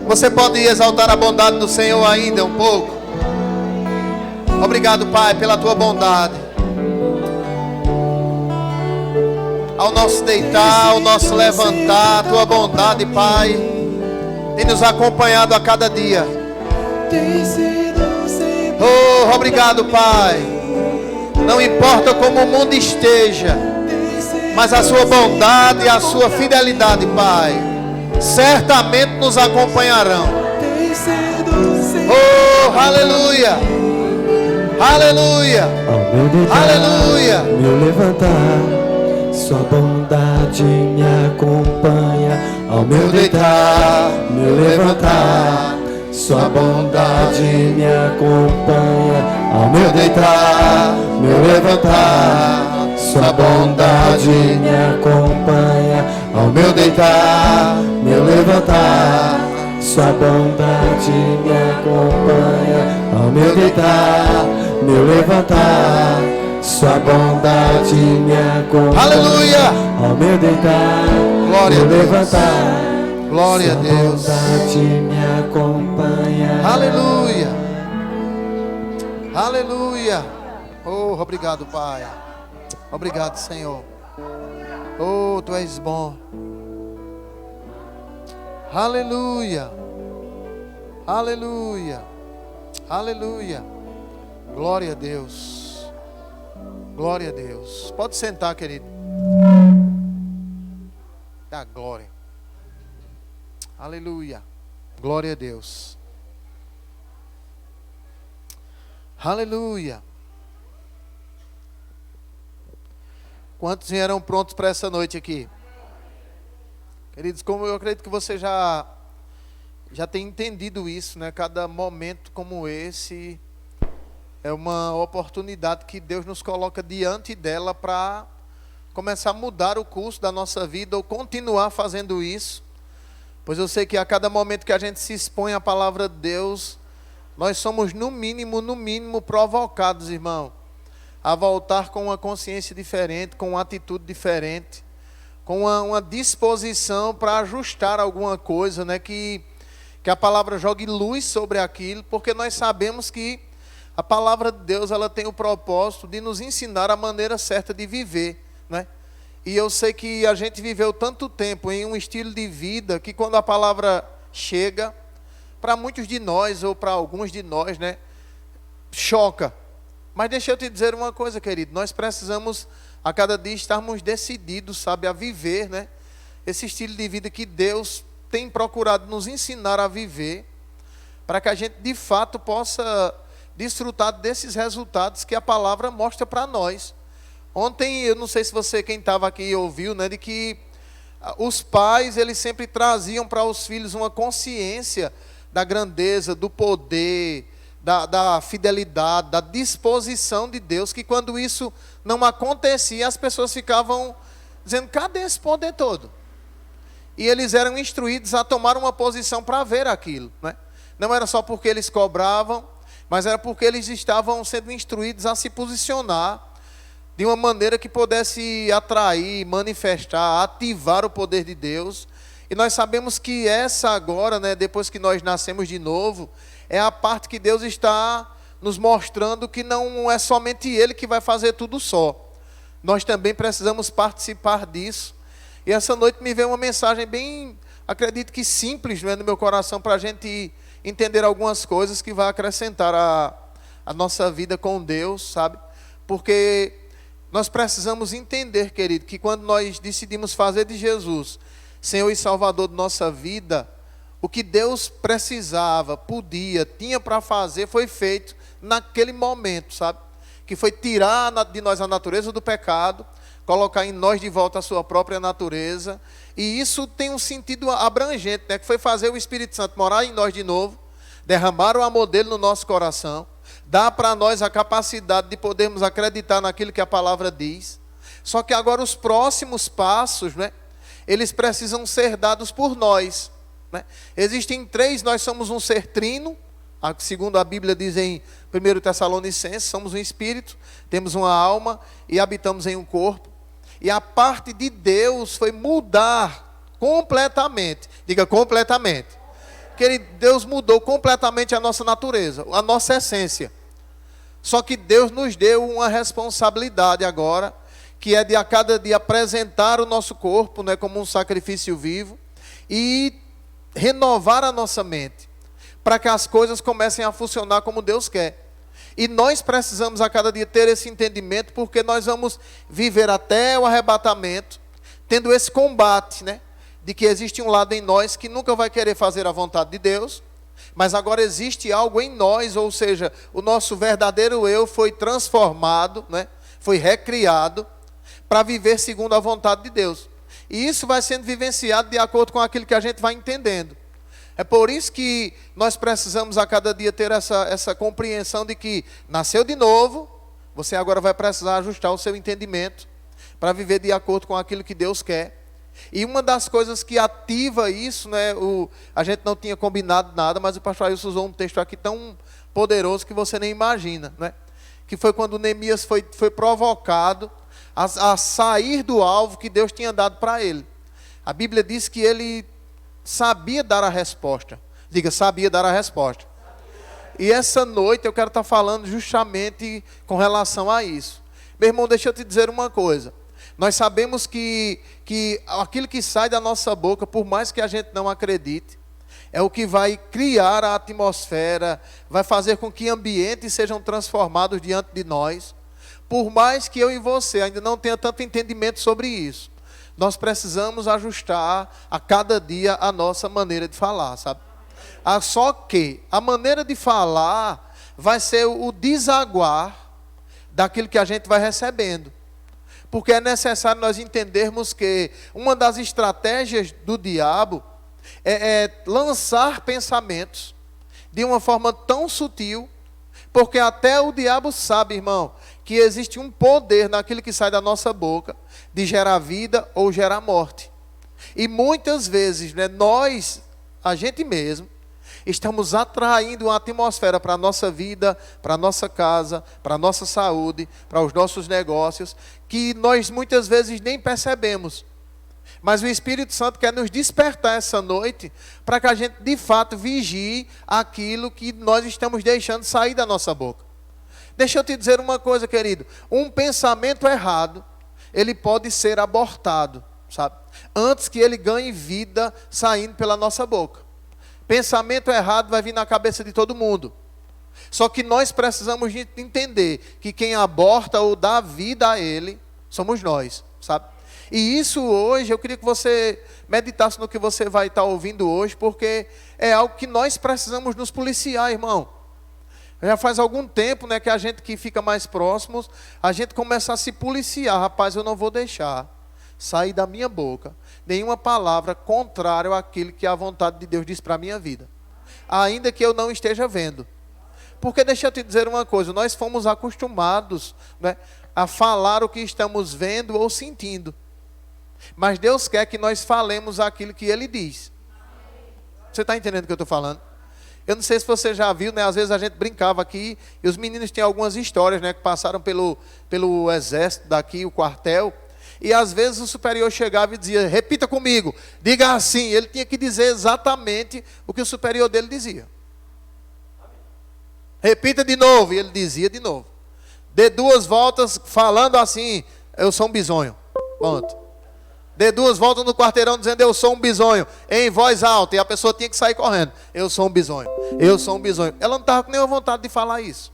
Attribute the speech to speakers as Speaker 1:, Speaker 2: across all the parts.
Speaker 1: Você pode exaltar a bondade do Senhor ainda um pouco? Obrigado, Pai, pela tua bondade. Ao nosso deitar, ao nosso levantar, a tua bondade, Pai, tem nos acompanhado a cada dia. Oh, obrigado, Pai. Não importa como o mundo esteja, mas a sua bondade e a sua fidelidade, Pai, certamente nos acompanharão. Oh, aleluia. Aleluia.
Speaker 2: Ao meu deitar,
Speaker 1: aleluia.
Speaker 2: Meu levantar, sua bondade me acompanha. Ao meu deitar, meu levantar, sua bondade me acompanha. Ao meu deitar, meu levantar, sua bondade me acompanha. Ao meu deitar, meu levantar, sua bondade me acompanha. Ao meu deitar, meu levantar, sua bondade me acompanha.
Speaker 1: Aleluia.
Speaker 2: Ao meu deitar,
Speaker 1: glória
Speaker 2: meu
Speaker 1: a Deus.
Speaker 2: levantar,
Speaker 1: glória a Deus.
Speaker 2: Sua bondade me acompanha.
Speaker 1: Aleluia. Aleluia. Oh, obrigado, Pai. Obrigado, Senhor. Oh, tu és bom. Aleluia. Aleluia. Aleluia. Glória a Deus. Glória a Deus. Pode sentar, querido. Dá glória. Aleluia. Glória a Deus. Aleluia. Quantos vieram prontos para essa noite aqui? Queridos, como eu acredito que você já tem entendido isso, né? Cada momento como esse é uma oportunidade que Deus nos coloca diante dela para começar a mudar o curso da nossa vida ou continuar fazendo isso. Pois eu sei que a cada momento que a gente se expõe à palavra de Deus, nós somos no mínimo provocados, irmão, a voltar com uma consciência diferente, com uma atitude diferente, com uma disposição para ajustar alguma coisa, né? Que a palavra jogue luz sobre aquilo, porque nós sabemos que a palavra de Deus, ela tem o propósito de nos ensinar a maneira certa de viver, né? E eu sei que a gente viveu tanto tempo em um estilo de vida que quando a palavra chega, para muitos de nós, ou para alguns de nós, né, choca. Mas deixa eu te dizer uma coisa, querido, nós precisamos a cada dia estarmos decididos, sabe, a viver, né, esse estilo de vida que Deus tem procurado nos ensinar a viver, para que a gente de fato possa desfrutar desses resultados que a palavra mostra para nós. Ontem, eu não sei se você, quem estava aqui, ouviu, né, de que os pais, eles sempre traziam para os filhos uma consciência da grandeza, do poder, da fidelidade, da disposição de Deus, que quando isso não acontecia, as pessoas ficavam dizendo, cadê esse poder todo? E eles eram instruídos a tomar uma posição para ver aquilo, né? Não era só porque eles cobravam, mas era porque eles estavam sendo instruídos a se posicionar de uma maneira que pudesse atrair, manifestar, ativar o poder de Deus. E nós sabemos que essa agora, né, depois que nós nascemos de novo, é a parte que Deus está nos mostrando que não é somente Ele que vai fazer tudo só. Nós também precisamos participar disso. E essa noite me veio uma mensagem bem, acredito que simples, né, no meu coração, para a gente entender algumas coisas que vai acrescentar a nossa vida com Deus, sabe? Porque nós precisamos entender, querido, que quando nós decidimos fazer de Jesus Senhor e Salvador de nossa vida, o que Deus precisava, podia, tinha para fazer, foi feito naquele momento, sabe? Que foi tirar de nós a natureza do pecado, colocar em nós de volta a sua própria natureza, e isso tem um sentido abrangente, né? Que foi fazer o Espírito Santo morar em nós de novo, derramar o amor dele no nosso coração, dar para nós a capacidade de podermos acreditar naquilo que a palavra diz. Só que agora os próximos passos, né, eles precisam ser dados por nós, né? Existem três, nós somos um ser trino, segundo a Bíblia diz em 1 Tessalonicenses, somos um espírito, temos uma alma e habitamos em um corpo. E a parte de Deus foi mudar completamente, diga completamente, Querido, Deus mudou completamente a nossa natureza, a nossa essência. Só que Deus nos deu uma responsabilidade agora, que é de a cada dia apresentar o nosso corpo, né, como um sacrifício vivo e renovar a nossa mente, para que as coisas comecem a funcionar como Deus quer. E nós precisamos a cada dia ter esse entendimento, porque nós vamos viver até o arrebatamento, tendo esse combate, né, de que existe um lado em nós que nunca vai querer fazer a vontade de Deus, mas agora existe algo em nós, ou seja, o nosso verdadeiro eu foi transformado, né, foi recriado para viver segundo a vontade de Deus. E isso vai sendo vivenciado de acordo com aquilo que a gente vai entendendo. É por isso que nós precisamos a cada dia ter essa compreensão de que nasceu de novo, você agora vai precisar ajustar o seu entendimento para viver de acordo com aquilo que Deus quer. E uma das coisas que ativa isso, né, a gente não tinha combinado nada, mas o pastor Ailson usou um texto aqui tão poderoso que você nem imagina, né? Que foi quando Neemias foi provocado a sair do alvo que Deus tinha dado para ele. A Bíblia diz que ele sabia dar a resposta. Diga, sabia dar a resposta. E essa noite eu quero estar falando justamente com relação a isso. Meu irmão, deixa eu te dizer uma coisa. Nós sabemos que aquilo que sai da nossa boca, por mais que a gente não acredite, é o que vai criar a atmosfera, vai fazer com que ambientes sejam transformados diante de nós. Por mais que eu e você ainda não tenha tanto entendimento sobre isso, nós precisamos ajustar a cada dia a nossa maneira de falar, sabe? Só que a maneira de falar vai ser o desaguar daquilo que a gente vai recebendo. Porque é necessário nós entendermos que uma das estratégias do diabo é lançar pensamentos de uma forma tão sutil, porque até o diabo sabe, irmão, que existe um poder naquilo que sai da nossa boca de gerar vida ou gerar morte. E muitas vezes, né, nós, a gente mesmo, estamos atraindo uma atmosfera para a nossa vida, para a nossa casa, para a nossa saúde, para os nossos negócios, que nós muitas vezes nem percebemos. Mas o Espírito Santo quer nos despertar essa noite para que a gente de fato vigie aquilo que nós estamos deixando sair da nossa boca. Deixa eu te dizer uma coisa, querido. Um pensamento errado, ele pode ser abortado, sabe? Antes que ele ganhe vida saindo pela nossa boca. Pensamento errado vai vir na cabeça de todo mundo. Só que nós precisamos entender que quem aborta ou dá vida a ele, somos nós, sabe? E isso hoje, eu queria que você meditasse no que você vai estar ouvindo hoje, porque é algo que nós precisamos nos policiar, irmão. Já faz algum tempo, né, que a gente que fica mais próximos, a gente começa a se policiar. Rapaz, eu não vou deixar sair da minha boca nenhuma palavra contrária àquilo que a vontade de Deus diz para a minha vida, ainda que eu não esteja vendo. Porque deixa eu te dizer uma coisa, nós fomos acostumados, né, a falar o que estamos vendo ou sentindo. Mas Deus quer que nós falemos aquilo que Ele diz. Você está entendendo o que eu estou falando? Eu não sei se você já viu, né? Às vezes a gente brincava aqui, e os meninos têm algumas histórias, né, que passaram pelo exército daqui, o quartel, e às vezes o superior chegava e dizia, repita comigo, diga assim. Ele tinha que dizer exatamente o que o superior dele dizia. Repita de novo, e ele dizia de novo. Dê 2 voltas falando assim, eu sou um bisonho. Pronto. Dê 2 voltas no quarteirão dizendo, eu sou um bisonho, em voz alta, e a pessoa tinha que sair correndo. Eu sou um bisonho, eu sou um bisonho. Ela não estava com nenhuma vontade de falar isso.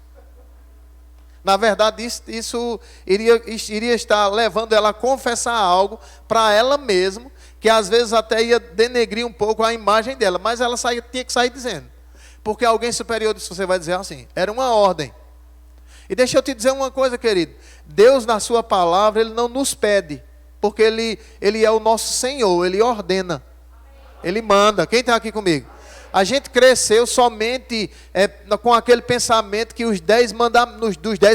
Speaker 1: Na verdade, isso iria estar levando ela a confessar algo para ela mesma, que às vezes até ia denegrir um pouco a imagem dela, mas ela tinha que sair dizendo. Porque alguém superior disse, você vai dizer assim, era uma ordem. E deixa eu te dizer uma coisa, querido. Deus, na sua palavra, Ele não nos pede, porque Ele é o nosso Senhor, Ele ordena, Ele manda. Quem está aqui comigo? A gente cresceu somente com aquele pensamento que dos 10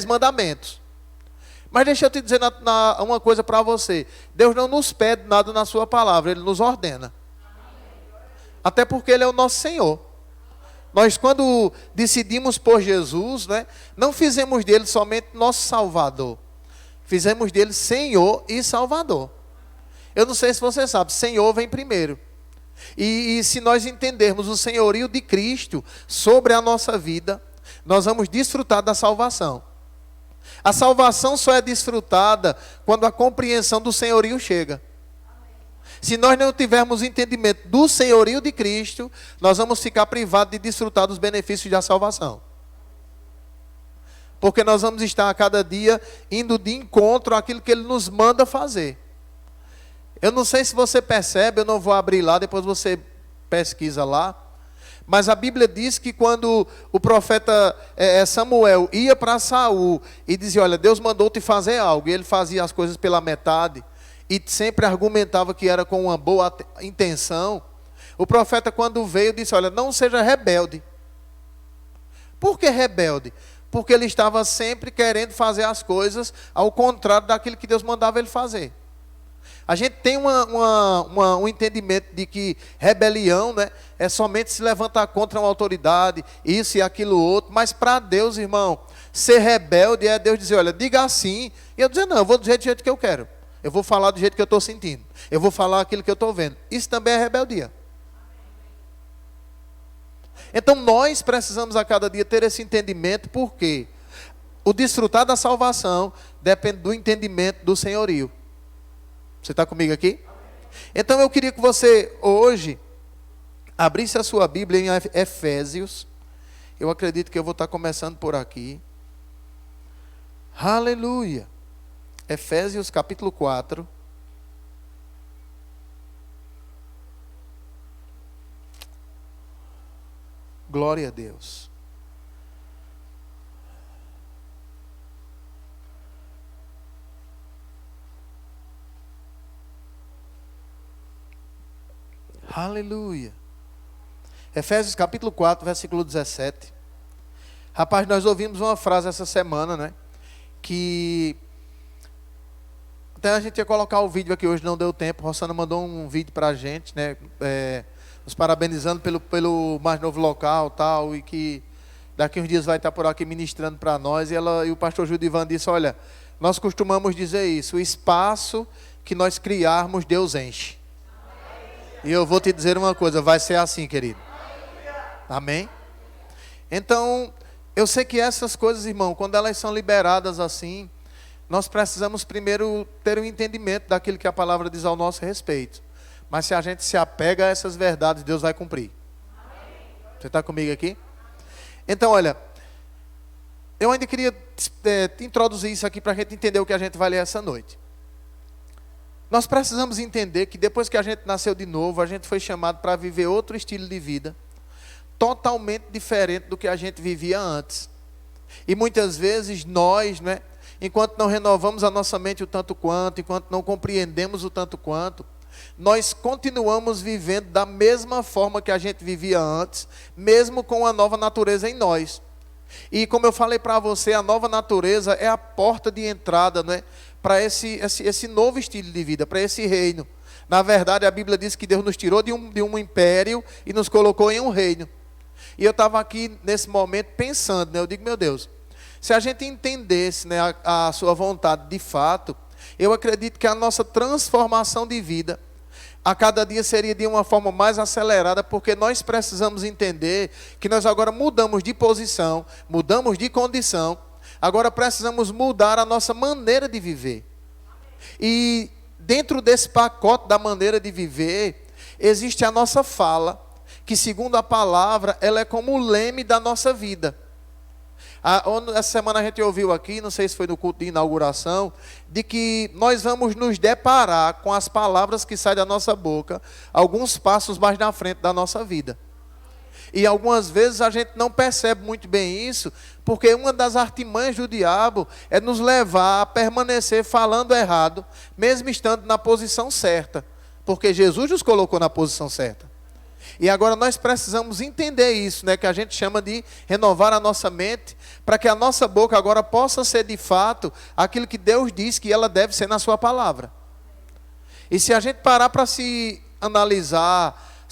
Speaker 1: mandamentos. Mas deixa eu te dizer uma coisa para você. Deus não nos pede nada na sua palavra, Ele nos ordena. Até porque Ele é o nosso Senhor. Nós, quando decidimos por Jesus, né, não fizemos dele somente nosso Salvador. Fizemos dele Senhor e Salvador. Eu não sei se você sabe, Senhor vem primeiro. E se nós entendermos o senhorio de Cristo sobre a nossa vida, nós vamos desfrutar da salvação. A salvação só é desfrutada quando a compreensão do senhorio chega. Se nós não tivermos entendimento do senhorio de Cristo, nós vamos ficar privados de desfrutar dos benefícios da salvação. Porque nós vamos estar a cada dia indo de encontro àquilo que Ele nos manda fazer. Eu não sei se você percebe, eu não vou abrir lá, depois você pesquisa lá. Mas a Bíblia diz que quando o profeta Samuel ia para Saul e dizia, olha, Deus mandou te fazer algo, e ele fazia as coisas pela metade, e sempre argumentava que era com uma boa intenção, o profeta quando veio disse, olha, não seja rebelde. Por que rebelde? Porque ele estava sempre querendo fazer as coisas ao contrário daquilo que Deus mandava ele fazer. A gente tem um entendimento de que rebelião, né, é somente se levantar contra uma autoridade, isso e aquilo outro, mas para Deus, irmão, ser rebelde é Deus dizer, olha, diga assim, e eu dizer, não, eu vou do jeito que eu quero, eu vou falar do jeito que eu estou sentindo, eu vou falar aquilo que eu estou vendo, isso também é rebeldia. Então nós precisamos a cada dia ter esse entendimento, porque o desfrutar da salvação depende do entendimento do senhorio. Você está comigo aqui? Então eu queria que você hoje abrisse a sua Bíblia em Efésios. Eu acredito que eu vou estar começando por aqui. Aleluia. Efésios capítulo 4. Glória a Deus. Aleluia. Efésios capítulo 4, versículo 17. Rapaz, nós ouvimos uma frase essa semana, né? Que até a gente ia colocar o vídeo aqui hoje, não deu tempo. Rosana mandou um vídeo pra gente, né? Nos parabenizando pelo mais novo local, tal, e que daqui uns dias vai estar por aqui ministrando para nós. E o pastor Judivan disse, olha, nós costumamos dizer isso, o espaço que nós criarmos, Deus enche. E eu vou te dizer uma coisa, vai ser assim, querido. Amém? Então, eu sei que essas coisas, irmão, quando elas são liberadas assim, nós precisamos primeiro ter um entendimento daquilo que a palavra diz ao nosso respeito. Mas se a gente se apega a essas verdades, Deus vai cumprir. Você está comigo aqui? Então, olha, eu ainda queria te introduzir isso aqui para a gente entender o que a gente vai ler essa noite. Nós precisamos entender que depois que a gente nasceu de novo, a gente foi chamado para viver outro estilo de vida, totalmente diferente do que a gente vivia antes. E muitas vezes nós, né, enquanto não renovamos a nossa mente o tanto quanto, enquanto não compreendemos o tanto quanto, nós continuamos vivendo da mesma forma que a gente vivia antes, mesmo com a nova natureza em nós. E como eu falei para você, a nova natureza é a porta de entrada, né, para esse novo estilo de vida, para esse reino. Na verdade, a Bíblia diz que Deus nos tirou de um império e nos colocou em um reino. E eu estava aqui nesse momento pensando, né, eu digo, meu Deus, se a gente entendesse, né, a sua vontade de fato, eu acredito que a nossa transformação de vida a cada dia seria de uma forma mais acelerada, porque nós precisamos entender que nós agora mudamos de posição, mudamos de condição, agora precisamos mudar a nossa maneira de viver. E dentro desse pacote da maneira de viver, existe a nossa fala, que segundo a palavra, ela é como o leme da nossa vida. Essa semana a gente ouviu aqui, não sei se foi no culto de inauguração, de que nós vamos nos deparar com as palavras que saem da nossa boca, alguns passos mais na frente da nossa vida. E algumas vezes a gente não percebe muito bem isso, porque uma das artimanhas do diabo é nos levar a permanecer falando errado, mesmo estando na posição certa, porque Jesus nos colocou na posição certa. E agora nós precisamos entender isso, né, que a gente chama de renovar a nossa mente, para que a nossa boca agora possa ser de fato aquilo que Deus diz que ela deve ser na sua palavra. E se a gente parar para se analisar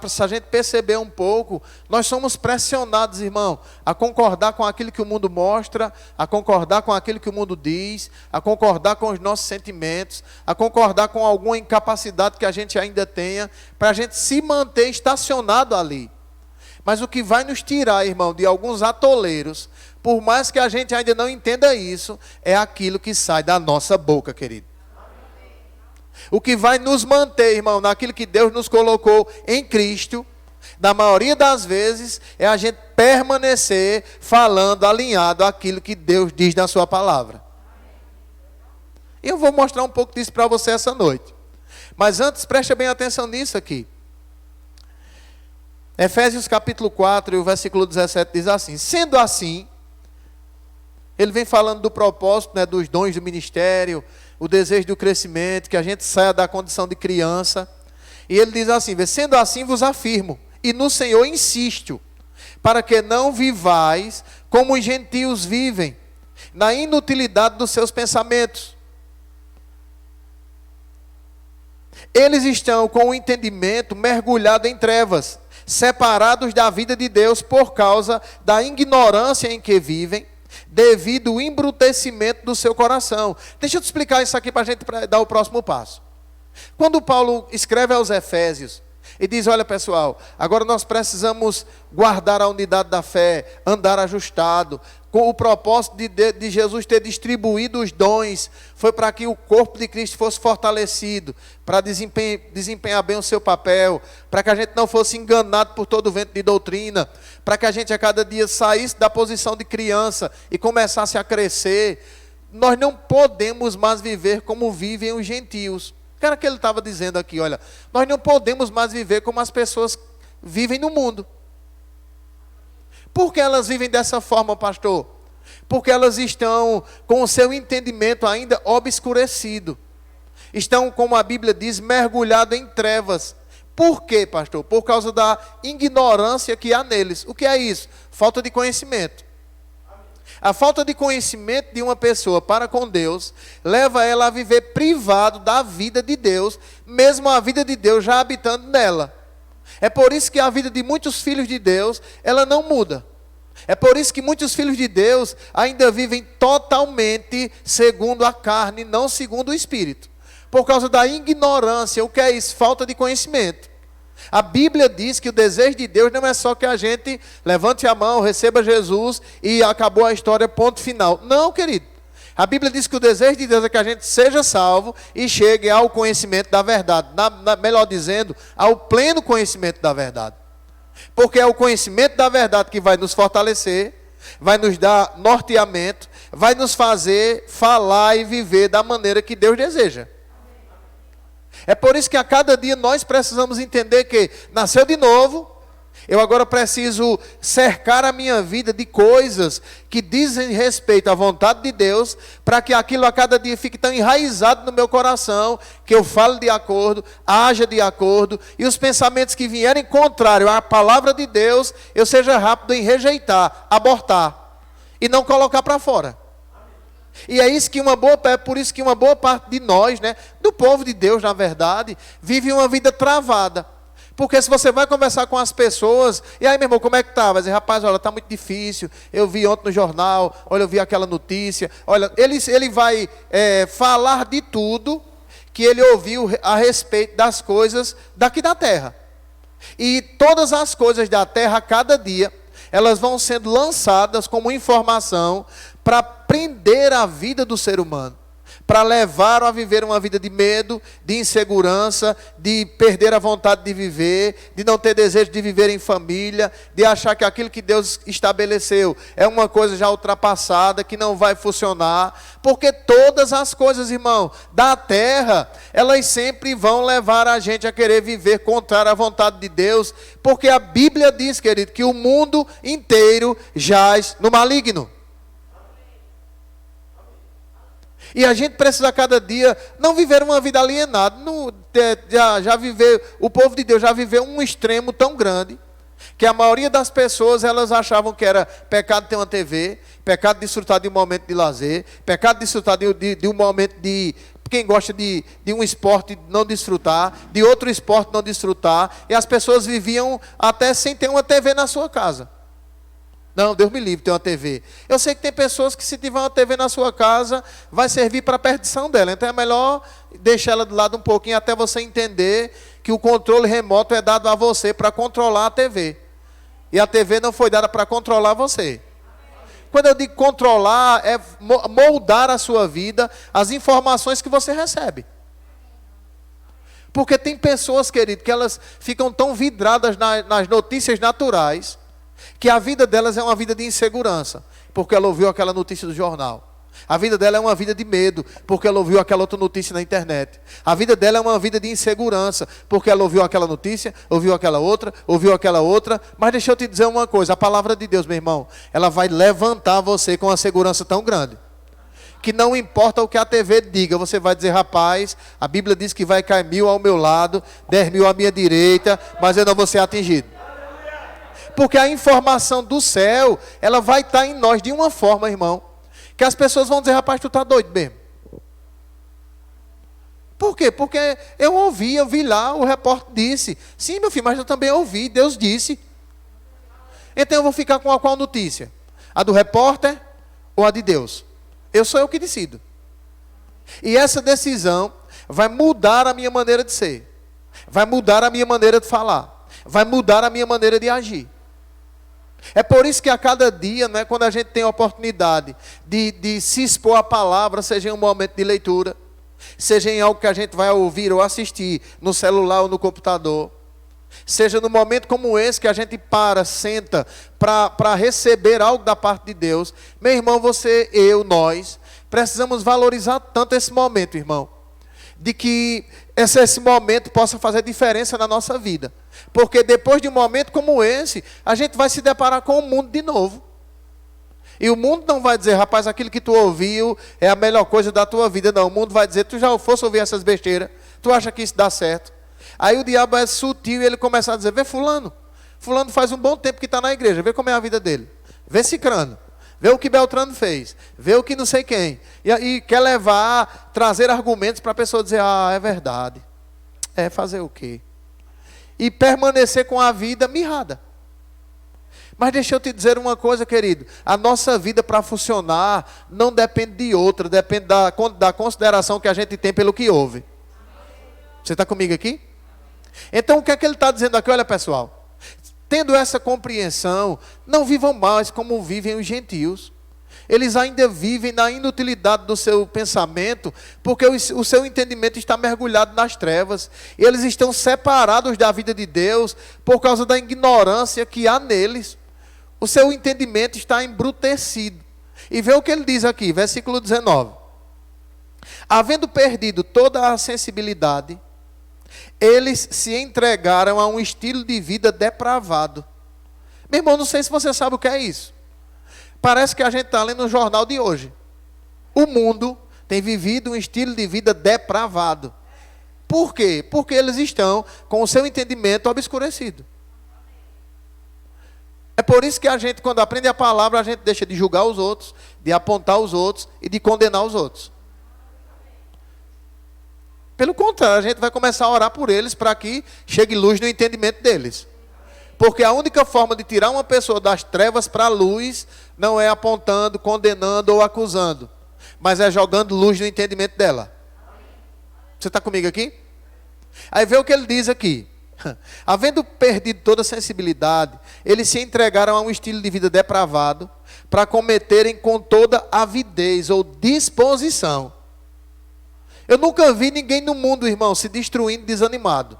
Speaker 1: se a gente perceber um pouco, nós somos pressionados, irmão, a concordar com aquilo que o mundo mostra, a concordar com aquilo que o mundo diz, a concordar com os nossos sentimentos, a concordar com alguma incapacidade que a gente ainda tenha, para a gente se manter estacionado ali. Mas o que vai nos tirar, irmão, de alguns atoleiros, por mais que a gente ainda não entenda isso, é aquilo que sai da nossa boca, querido. O que vai nos manter, irmão, naquilo que Deus nos colocou em Cristo, na maioria das vezes, é a gente permanecer falando, alinhado àquilo que Deus diz na sua palavra. E eu vou mostrar um pouco disso para você essa noite. Mas antes, preste bem atenção nisso aqui. Efésios capítulo 4, e o versículo 17 diz assim: sendo assim, ele vem falando do propósito, né, dos dons do ministério, o desejo do crescimento, que a gente saia da condição de criança. E ele diz assim: sendo assim vos afirmo, e no Senhor insisto, para que não vivais como os gentios vivem, na inutilidade dos seus pensamentos. Eles estão com o entendimento mergulhado em trevas, separados da vida de Deus por causa da ignorância em que vivem, devido ao embrutecimento do seu coração. Deixa eu te explicar isso aqui para a gente dar o próximo passo. Quando Paulo escreve aos Efésios e diz: olha pessoal, agora nós precisamos guardar a unidade da fé, andar ajustado, com o propósito de Jesus ter distribuído os dons, foi para que o corpo de Cristo fosse fortalecido, para desempenhar bem o seu papel, para que a gente não fosse enganado por todo o vento de doutrina, para que a gente a cada dia saísse da posição de criança e começasse a crescer. Nós não podemos mais viver como vivem os gentios. O cara que ele estava dizendo aqui, olha, nós não podemos mais viver como as pessoas vivem no mundo. Por que elas vivem dessa forma, pastor? Porque elas estão com o seu entendimento ainda obscurecido. Estão, como a Bíblia diz, mergulhados em trevas. Por quê, pastor? Por causa da ignorância que há neles. O que é isso? Falta de conhecimento. A falta de conhecimento de uma pessoa para com Deus leva ela a viver privado da vida de Deus, mesmo a vida de Deus já habitando nela. É por isso que a vida de muitos filhos de Deus, ela não muda. É por isso que muitos filhos de Deus ainda vivem totalmente segundo a carne, não segundo o Espírito. Por causa da ignorância. O que é isso? Falta de conhecimento. A Bíblia diz que o desejo de Deus não é só que a gente levante a mão, receba Jesus e acabou a história, ponto final. Não, querido. A Bíblia diz que o desejo de Deus é que a gente seja salvo e chegue ao conhecimento da verdade. Melhor dizendo, ao pleno conhecimento da verdade. Porque é o conhecimento da verdade que vai nos fortalecer, vai nos dar norteamento, vai nos fazer falar e viver da maneira que Deus deseja. É por isso que a cada dia nós precisamos entender que nasceu de novo. Eu agora preciso cercar a minha vida de coisas que dizem respeito à vontade de Deus, para que aquilo a cada dia fique tão enraizado no meu coração, que eu fale de acordo, haja de acordo, e os pensamentos que vierem contrário à palavra de Deus, eu seja rápido em rejeitar, abortar, e não colocar para fora. E é isso que por isso que uma boa parte de nós, né, do povo de Deus, na verdade, vive uma vida travada. Porque se você vai conversar com as pessoas, e aí, meu irmão, como é que tá? Vai dizer: rapaz, olha, tá muito difícil, eu vi ontem no jornal, olha, eu vi aquela notícia. Olha, ele vai falar de tudo que ele ouviu a respeito das coisas daqui da terra. E todas as coisas da terra, a cada dia, elas vão sendo lançadas como informação para prender a vida do ser humano, para levar a viver uma vida de medo, de insegurança, de perder a vontade de viver, de não ter desejo de viver em família, de achar que aquilo que Deus estabeleceu é uma coisa já ultrapassada, que não vai funcionar, porque todas as coisas, irmão, da terra, elas sempre vão levar a gente a querer viver contrário à vontade de Deus, porque a Bíblia diz, querido, que o mundo inteiro jaz no maligno. E a gente precisa a cada dia não viver uma vida alienada. O povo de Deus já viveu um extremo tão grande, que a maioria das pessoas, elas achavam que era pecado ter uma TV, pecado desfrutar de um momento de lazer, pecado desfrutar de um momento de Quem gosta de um esporte não desfrutar, de outro esporte não desfrutar, e as pessoas viviam até sem ter uma TV na sua casa. Não, Deus me livre ter uma TV. Eu sei que tem pessoas que se tiver uma TV na sua casa, vai servir para a perdição dela. Então é melhor deixar ela de lado um pouquinho até você entender que o controle remoto é dado a você para controlar a TV. E a TV não foi dada para controlar você. Quando eu digo controlar, é moldar a sua vida, as informações que você recebe. Porque tem pessoas, querido, que elas ficam tão vidradas nas notícias naturais, que a vida delas é uma vida de insegurança, porque ela ouviu aquela notícia do jornal. A vida dela é uma vida de medo, porque ela ouviu aquela outra notícia na internet. A vida dela é uma vida de insegurança, porque ela ouviu aquela notícia, ouviu aquela outra. Mas deixa eu te dizer uma coisa, a palavra de Deus, meu irmão, ela vai levantar você com uma segurança tão grande, que não importa o que a TV diga, você vai dizer, rapaz, a Bíblia diz que vai cair 1000 ao meu lado, 10.000 à minha direita, mas eu não vou ser atingido. Porque a informação do céu, ela vai estar em nós de uma forma, irmão, que as pessoas vão dizer, rapaz, tu está doido mesmo. Por quê? Porque eu vi lá, o repórter disse. Sim, meu filho, mas eu também ouvi, Deus disse. Então eu vou ficar com a qual notícia? A do repórter ou a de Deus? Sou eu que decido. E essa decisão vai mudar a minha maneira de ser. Vai mudar a minha maneira de falar. Vai mudar a minha maneira de agir. É por isso que a cada dia, né, quando a gente tem a oportunidade de se expor à palavra, seja em um momento de leitura, seja em algo que a gente vai ouvir ou assistir no celular ou no computador, seja no momento como esse que a gente senta para receber algo da parte de Deus, meu irmão, você, nós, precisamos valorizar tanto esse momento, irmão, de que esse momento possa fazer diferença na nossa vida. Porque depois de um momento como esse, a gente vai se deparar com o mundo de novo. E o mundo não vai dizer, rapaz, aquilo que tu ouviu é a melhor coisa da tua vida. Não, o mundo vai dizer, tu já fosse ouvir essas besteiras, tu acha que isso dá certo? Aí o diabo é sutil e ele começa a dizer, vê fulano faz um bom tempo que está na igreja, vê como é a vida dele. Vê Cicrano, vê o que Beltrano fez, vê o que não sei quem. E quer trazer argumentos para a pessoa dizer, é verdade. Fazer o quê? E permanecer com a vida mirrada. Mas deixa eu te dizer uma coisa, querido. A nossa vida para funcionar não depende de outra, depende da consideração que a gente tem pelo que ouve. Você está comigo aqui? Então o que é que ele está dizendo aqui? Olha, pessoal, tendo essa compreensão, não vivam mais como vivem os gentios. Eles ainda vivem na inutilidade do seu pensamento, porque o seu entendimento está mergulhado nas trevas. E eles estão separados da vida de Deus por causa da ignorância que há neles. O seu entendimento está embrutecido. E vê o que ele diz aqui, versículo 19. Havendo perdido toda a sensibilidade, eles se entregaram a um estilo de vida depravado. Meu irmão, não sei se você sabe o que é isso. Parece que a gente está lendo um jornal de hoje. O mundo tem vivido um estilo de vida depravado. Por quê? Porque eles estão com o seu entendimento obscurecido. É por isso que a gente, quando aprende a palavra, a gente deixa de julgar os outros, de apontar os outros e de condenar os outros. Pelo contrário, a gente vai começar a orar por eles para que chegue luz no entendimento deles. Porque a única forma de tirar uma pessoa das trevas para a luz não é apontando, condenando ou acusando, mas é jogando luz no entendimento dela. Você está comigo aqui? Aí vê o que ele diz aqui. Havendo perdido toda a sensibilidade, eles se entregaram a um estilo de vida depravado para cometerem com toda avidez ou disposição. Eu nunca vi ninguém no mundo, irmão, se destruindo desanimado.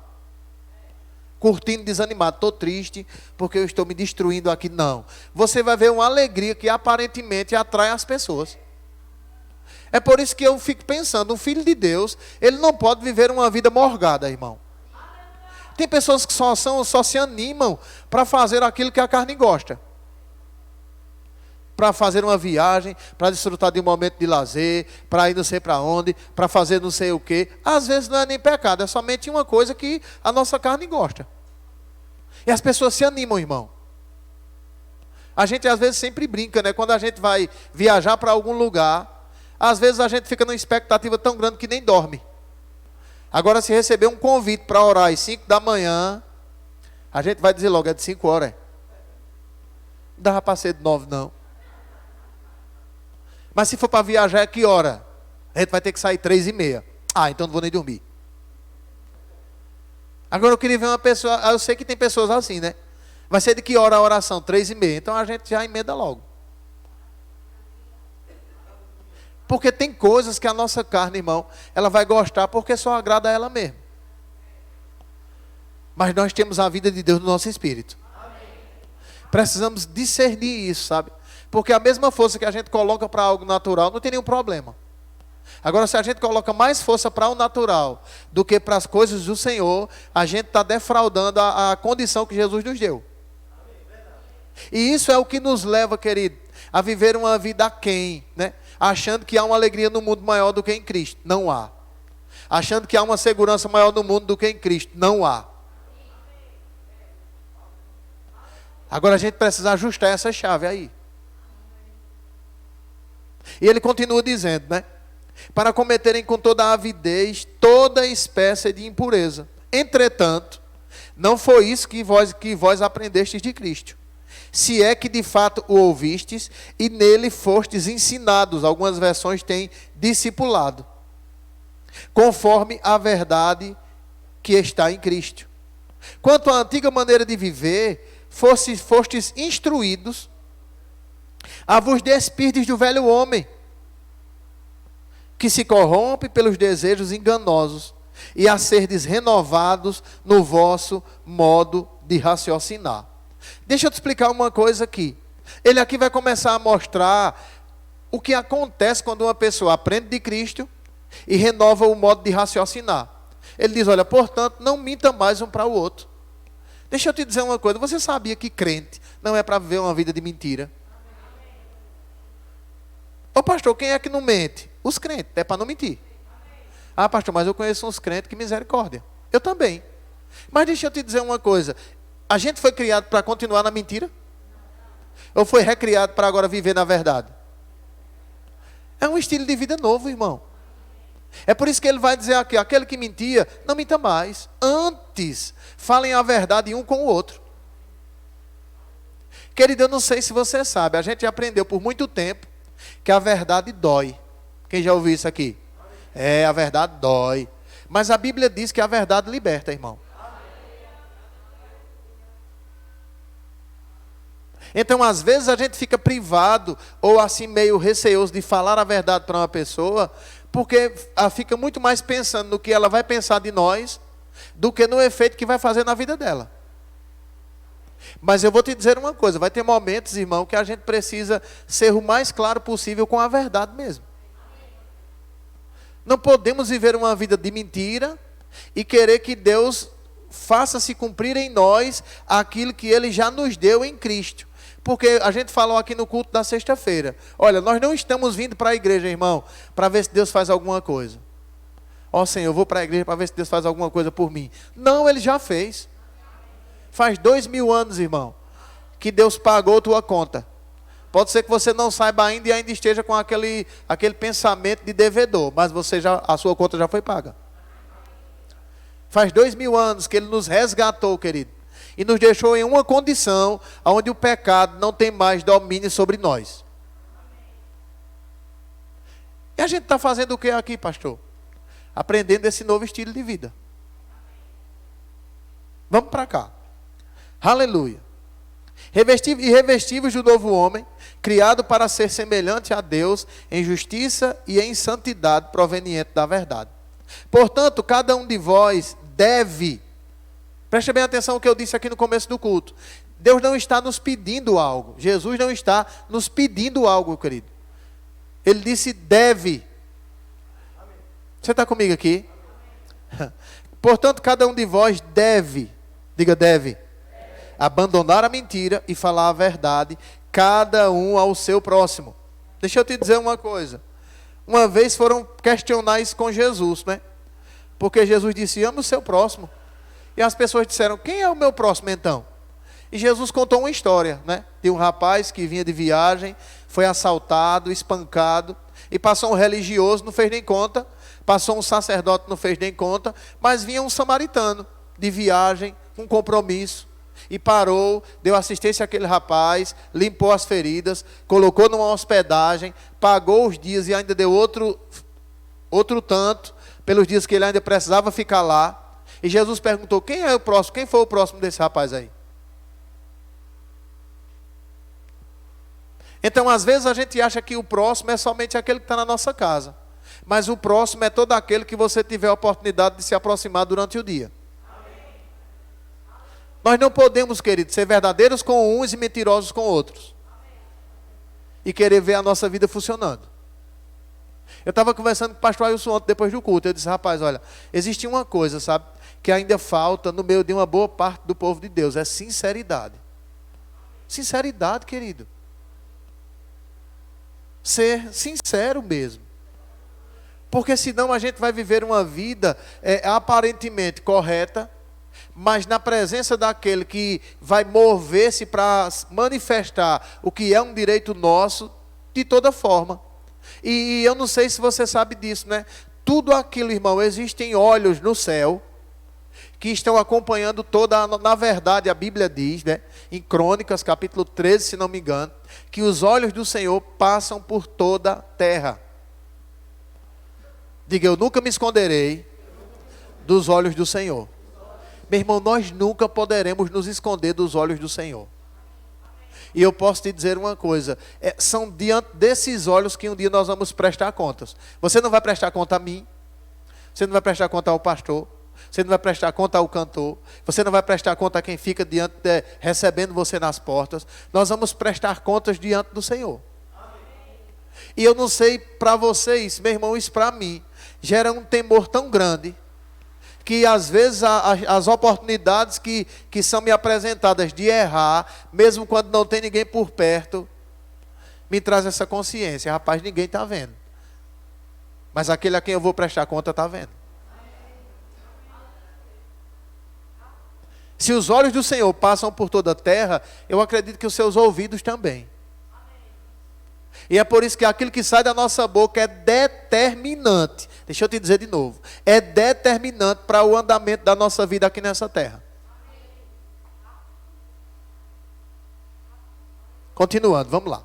Speaker 1: Curtindo desanimado, estou triste porque eu estou me destruindo aqui. Não, você vai ver uma alegria que aparentemente atrai as pessoas. É por isso que eu fico pensando, um filho de Deus, ele não pode viver uma vida morgada, irmão. Tem pessoas que só se animam para fazer aquilo que a carne gosta. Para fazer uma viagem, para desfrutar de um momento de lazer, para ir não sei para onde, para fazer não sei o quê. Às vezes não é nem pecado, é somente uma coisa que a nossa carne gosta. E as pessoas se animam, irmão. A gente às vezes sempre brinca, né? Quando a gente vai viajar para algum lugar, Às vezes a gente fica numa expectativa tão grande que nem dorme. Agora, se receber um convite para orar às 5 da manhã, a gente vai dizer logo, é de 5 horas. Não dava para ser de 9, não. Mas se for para viajar, é que hora? A gente vai ter que sair 3h30. Ah, então não vou nem dormir. Agora eu queria ver uma pessoa, eu sei que tem pessoas assim, né? Vai ser de que hora a oração? 3h30. Então a gente já emenda logo. Porque tem coisas que a nossa carne, irmão, ela vai gostar porque só agrada a ela mesma. Mas nós temos a vida de Deus no nosso espírito. Precisamos discernir isso, sabe? Porque a mesma força que a gente coloca para algo natural não tem nenhum problema. Agora, se a gente coloca mais força para o natural do que para as coisas do Senhor, a gente está defraudando a condição que Jesus nos deu. E isso é o que nos leva, querido, a viver uma vida aquém, né? Achando que há uma alegria no mundo maior do que em Cristo. Não há. Achando que há uma segurança maior no mundo do que em Cristo. Não há. Agora a gente precisa ajustar essa chave aí. E ele continua dizendo, né? Para cometerem com toda a avidez toda espécie de impureza. Entretanto, não foi isso que vós aprendestes de Cristo. Se é que de fato o ouvistes e nele fostes ensinados. Algumas versões têm discipulado. Conforme a verdade que está em Cristo. Quanto à antiga maneira de viver, fostes instruídos a vos despirdes do velho homem, que se corrompe pelos desejos enganosos, e a serdes renovados no vosso modo de raciocinar. Deixa eu te explicar uma coisa aqui. Ele aqui vai começar a mostrar o que acontece quando uma pessoa aprende de Cristo e renova o modo de raciocinar. Ele diz, olha, portanto, não minta mais um para o outro. Deixa eu te dizer uma coisa, você sabia que crente não é para viver uma vida de mentira? Ô pastor, quem é que não mente? Os crentes, é para não mentir. Ah pastor, mas eu conheço uns crentes que misericórdia. Eu também. Mas deixa eu te dizer uma coisa, a gente foi criado para continuar na mentira? Ou foi recriado para agora viver na verdade? É um estilo de vida novo, irmão. É por isso que ele vai dizer aqui, aquele que mentia, não minta mais. Antes, falem a verdade um com o outro. Querido, eu não sei se você sabe, a gente aprendeu por muito tempo que a verdade dói. Quem já ouviu isso aqui? É, a verdade dói. Mas a Bíblia diz que a verdade liberta, irmão. Então, às vezes a gente fica privado ou assim meio receoso de falar a verdade para uma pessoa, porque ela fica muito mais pensando no que ela vai pensar de nós do que no efeito que vai fazer na vida dela. Mas eu vou te dizer uma coisa, vai ter momentos, irmão, que a gente precisa ser o mais claro possível com a verdade mesmo. Não podemos viver uma vida de mentira e querer que Deus faça se cumprir em nós aquilo que Ele já nos deu em Cristo. Porque a gente falou aqui no culto da sexta-feira, olha, nós não estamos vindo para a igreja, irmão, para ver se Deus faz alguma coisa. Ó Senhor, eu vou para a igreja para ver se Deus faz alguma coisa por mim. Não, Ele já fez. Faz 2000 anos, irmão, que Deus pagou tua conta. Pode ser que você não saiba ainda e ainda esteja com aquele pensamento de devedor, mas a sua conta já foi paga. Faz 2000 anos que Ele nos resgatou, querido, e nos deixou em uma condição onde o pecado não tem mais domínio sobre nós. E a gente está fazendo o que aqui, pastor? Aprendendo esse novo estilo de vida. Vamos para cá. Aleluia. Revestivos do novo homem, criado para ser semelhante a Deus em justiça e em santidade proveniente da verdade. Portanto, cada um de vós deve, preste bem atenção ao que eu disse aqui no começo do culto. Deus não está nos pedindo algo. Jesus não está nos pedindo algo, querido. Ele disse deve. Você está comigo aqui? Portanto, cada um de vós deve, diga deve, abandonar a mentira e falar a verdade, cada um ao seu próximo. Deixa eu te dizer uma coisa. Uma vez foram questionar isso com Jesus, né? Porque Jesus disse, ama o seu próximo. E as pessoas disseram, quem é o meu próximo então? E Jesus contou uma história, né? De um rapaz que vinha de viagem, foi assaltado, espancado, e passou um religioso, não fez nem conta, passou um sacerdote, não fez nem conta, mas vinha um samaritano de viagem, com compromisso, e parou, deu assistência àquele rapaz, limpou as feridas, colocou numa hospedagem, pagou os dias e ainda deu outro tanto, pelos dias que ele ainda precisava ficar lá. E Jesus perguntou, quem é o próximo? Quem foi o próximo desse rapaz aí? Então, às vezes a gente acha que o próximo é somente aquele que está na nossa casa. Mas o próximo é todo aquele que você tiver a oportunidade de se aproximar durante o dia. Nós não podemos, queridos, ser verdadeiros com uns e mentirosos com outros. E querer ver a nossa vida funcionando. Eu estava conversando com o pastor Ailson ontem, depois do culto. Eu disse, rapaz, olha, existe uma coisa, sabe, que ainda falta no meio de uma boa parte do povo de Deus. É sinceridade. Sinceridade, querido. Ser sincero mesmo. Porque senão a gente vai viver uma vida aparentemente correta, mas na presença daquele que vai mover-se para manifestar o que é um direito nosso, de toda forma. E eu não sei se você sabe disso, né? Tudo aquilo, irmão, existem olhos no céu, que estão acompanhando toda, na verdade a Bíblia diz, né? Em Crônicas, capítulo 13, se não me engano, que os olhos do Senhor passam por toda a terra. Diga, eu nunca me esconderei dos olhos do Senhor. Meu irmão, nós nunca poderemos nos esconder dos olhos do Senhor. E eu posso te dizer uma coisa, são diante desses olhos que um dia nós vamos prestar contas. Você não vai prestar conta a mim, você não vai prestar conta ao pastor, você não vai prestar conta ao cantor, você não vai prestar conta a quem fica recebendo você nas portas. Nós vamos prestar contas diante do Senhor. E eu não sei para vocês, meu irmão, isso para mim gera um temor tão grande, que às vezes as oportunidades que são me apresentadas de errar, mesmo quando não tem ninguém por perto, me traz essa consciência. Rapaz, ninguém está vendo. Mas aquele a quem eu vou prestar conta está vendo. Se os olhos do Senhor passam por toda a terra, eu acredito que os seus ouvidos também. E é por isso que aquilo que sai da nossa boca é determinante. Deixa eu te dizer de novo. É determinante para o andamento da nossa vida aqui nessa terra. Continuando, vamos lá.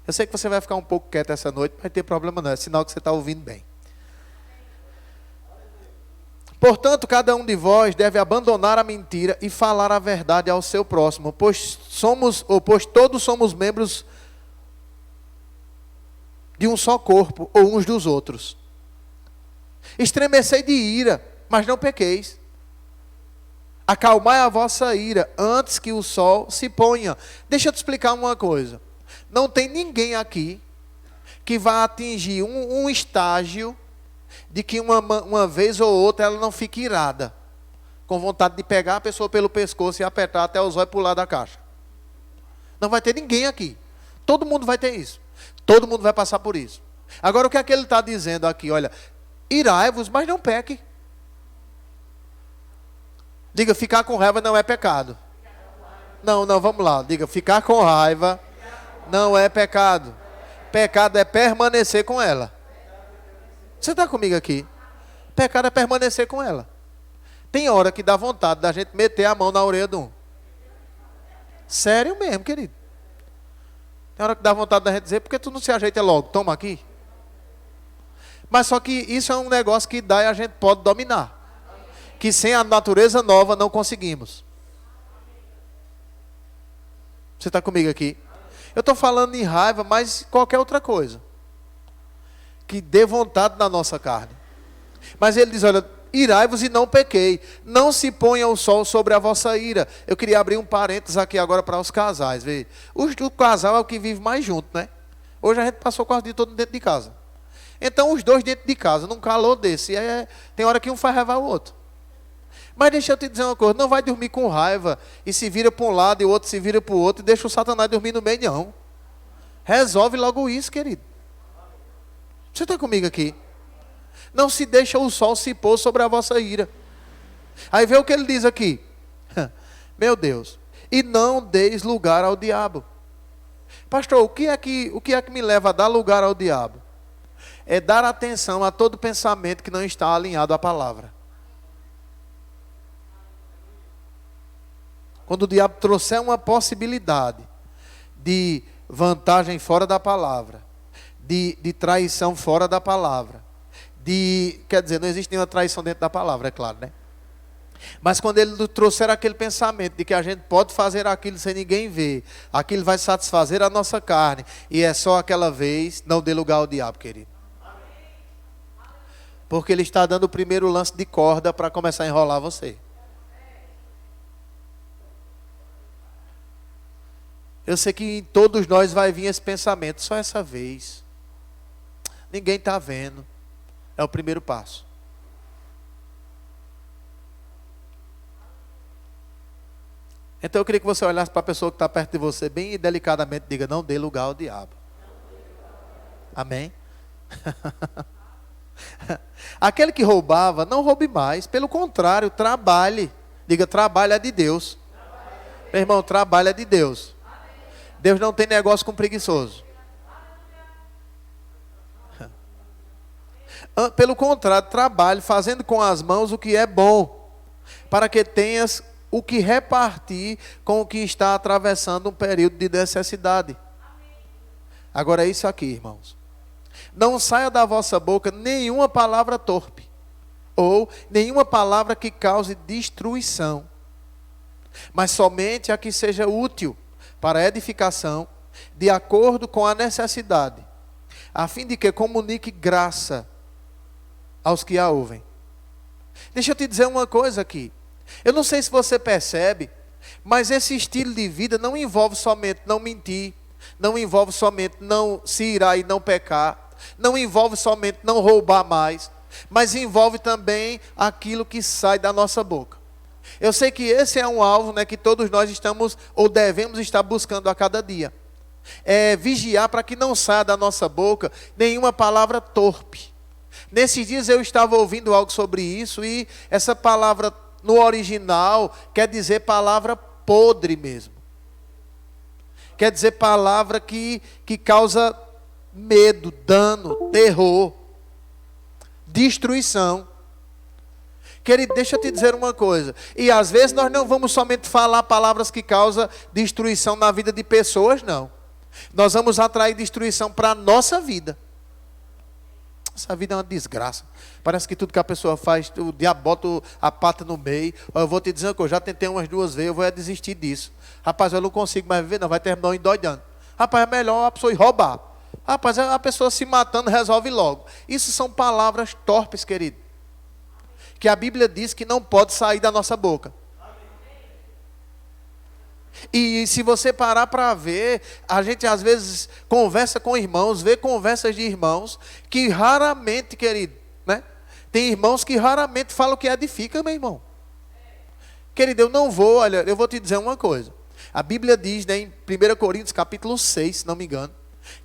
Speaker 1: Eu sei que você vai ficar um pouco quieto essa noite, não vai ter problema não. É sinal que você está ouvindo bem. Portanto, cada um de vós deve abandonar a mentira e falar a verdade ao seu próximo, pois todos somos membros de um só corpo, ou uns dos outros. Estremecei de ira, mas não pequeis. Acalmai a vossa ira, antes que o sol se ponha. Deixa eu te explicar uma coisa. Não tem ninguém aqui que vá atingir um estágio de que uma vez ou outra ela não fique irada, com vontade de pegar a pessoa pelo pescoço e apertar até os olhos pular da caixa. Não vai ter ninguém aqui. Todo mundo vai ter isso. Todo mundo vai passar por isso. Agora o que é que ele está dizendo aqui? Olha, irai-vos, mas não peque. Diga, ficar com raiva não é pecado. Não, vamos lá. Diga, ficar com raiva não é pecado. Pecado é permanecer com ela. Você está comigo aqui? Pecado é permanecer com ela. Tem hora que dá vontade da gente meter a mão na orelha de um. Sério mesmo, querido. Tem hora que dá vontade da gente dizer, por que tu não se ajeita logo? Toma aqui. Mas só que isso é um negócio que dá e a gente pode dominar. Que sem a natureza nova não conseguimos. Você está comigo aqui? Eu estou falando em raiva, mas qualquer outra coisa que dê vontade na nossa carne. Mas ele diz, olha, irai-vos e não pequei. Não se ponha o sol sobre a vossa ira. Eu queria abrir um parênteses aqui agora para os casais. Vê. O casal é o que vive mais junto, né? Hoje a gente passou quase o dia todo dentro de casa. Então os dois dentro de casa, num calor desse, tem hora que um faz raiva ao outro. Mas deixa eu te dizer uma coisa, não vai dormir com raiva e se vira para um lado e o outro se vira para o outro e deixa o Satanás dormir no meio, não. Resolve logo isso, querido. Você está comigo aqui? Não se deixa o sol se pôr sobre a vossa ira. Aí vê o que ele diz aqui. Meu Deus. E não deis lugar ao diabo. Pastor, o que é que me leva a dar lugar ao diabo? É dar atenção a todo pensamento que não está alinhado à palavra. Quando o diabo trouxer uma possibilidade de vantagem fora da palavra, de traição fora da palavra, quer dizer, não existe nenhuma traição dentro da palavra, é claro, né? Mas quando ele trouxer aquele pensamento de que a gente pode fazer aquilo sem ninguém ver, aquilo vai satisfazer a nossa carne, e é só aquela vez, não dê lugar ao diabo, querido. Porque ele está dando o primeiro lance de corda para começar a enrolar você. Eu sei que em todos nós vai vir esse pensamento, só essa vez. Ninguém está vendo. É o primeiro passo. Então eu queria que você olhasse para a pessoa que está perto de você bem delicadamente e diga, não dê lugar ao diabo. Amém? Aquele que roubava, não roube mais. Pelo contrário, trabalhe. Diga, trabalho é de Deus. Meu irmão, trabalho é de Deus. Deus não tem negócio com preguiçoso. Pelo contrário, trabalhe fazendo com as mãos o que é bom, para que tenhas o que repartir com o que está atravessando um período de necessidade. Agora é isso aqui, irmãos. Não saia da vossa boca nenhuma palavra torpe, ou nenhuma palavra que cause destruição, mas somente a que seja útil para edificação, de acordo com a necessidade, a fim de que comunique graça aos que a ouvem. Deixa eu te dizer uma coisa aqui. Eu não sei se você percebe, mas esse estilo de vida não envolve somente não mentir, não envolve somente não se irar e não pecar, não envolve somente não roubar mais, mas envolve também aquilo que sai da nossa boca. Eu sei que esse é um alvo, né, que todos nós estamos ou devemos estar buscando a cada dia. É vigiar para que não saia da nossa boca nenhuma palavra torpe. Nesses dias eu estava ouvindo algo sobre isso e essa palavra no original quer dizer palavra podre mesmo. Quer dizer palavra que causa medo, dano, terror, destruição. Querido, deixa eu te dizer uma coisa. E às vezes nós não vamos somente falar palavras que causam destruição na vida de pessoas, não. Nós vamos atrair destruição para a nossa vida. Essa vida é uma desgraça. Parece que tudo que a pessoa faz, o diabo bota a pata no meio. Eu vou te dizer uma coisa, já tentei umas 2 vezes, eu vou desistir disso. Rapaz, eu não consigo mais viver, não, vai terminar endoidando. Rapaz, é melhor a pessoa ir roubar. Rapaz, a pessoa se matando resolve logo. Isso são palavras torpes, querido, que a Bíblia diz que não pode sair da nossa boca. E se você parar para ver, a gente às vezes conversa com irmãos, vê conversas de irmãos que raramente, querido, né? Tem irmãos que raramente falam o que edifica, meu irmão. Querido, eu não vou, olha, eu vou te dizer uma coisa. A Bíblia diz, né, em 1 Coríntios capítulo 6, se não me engano,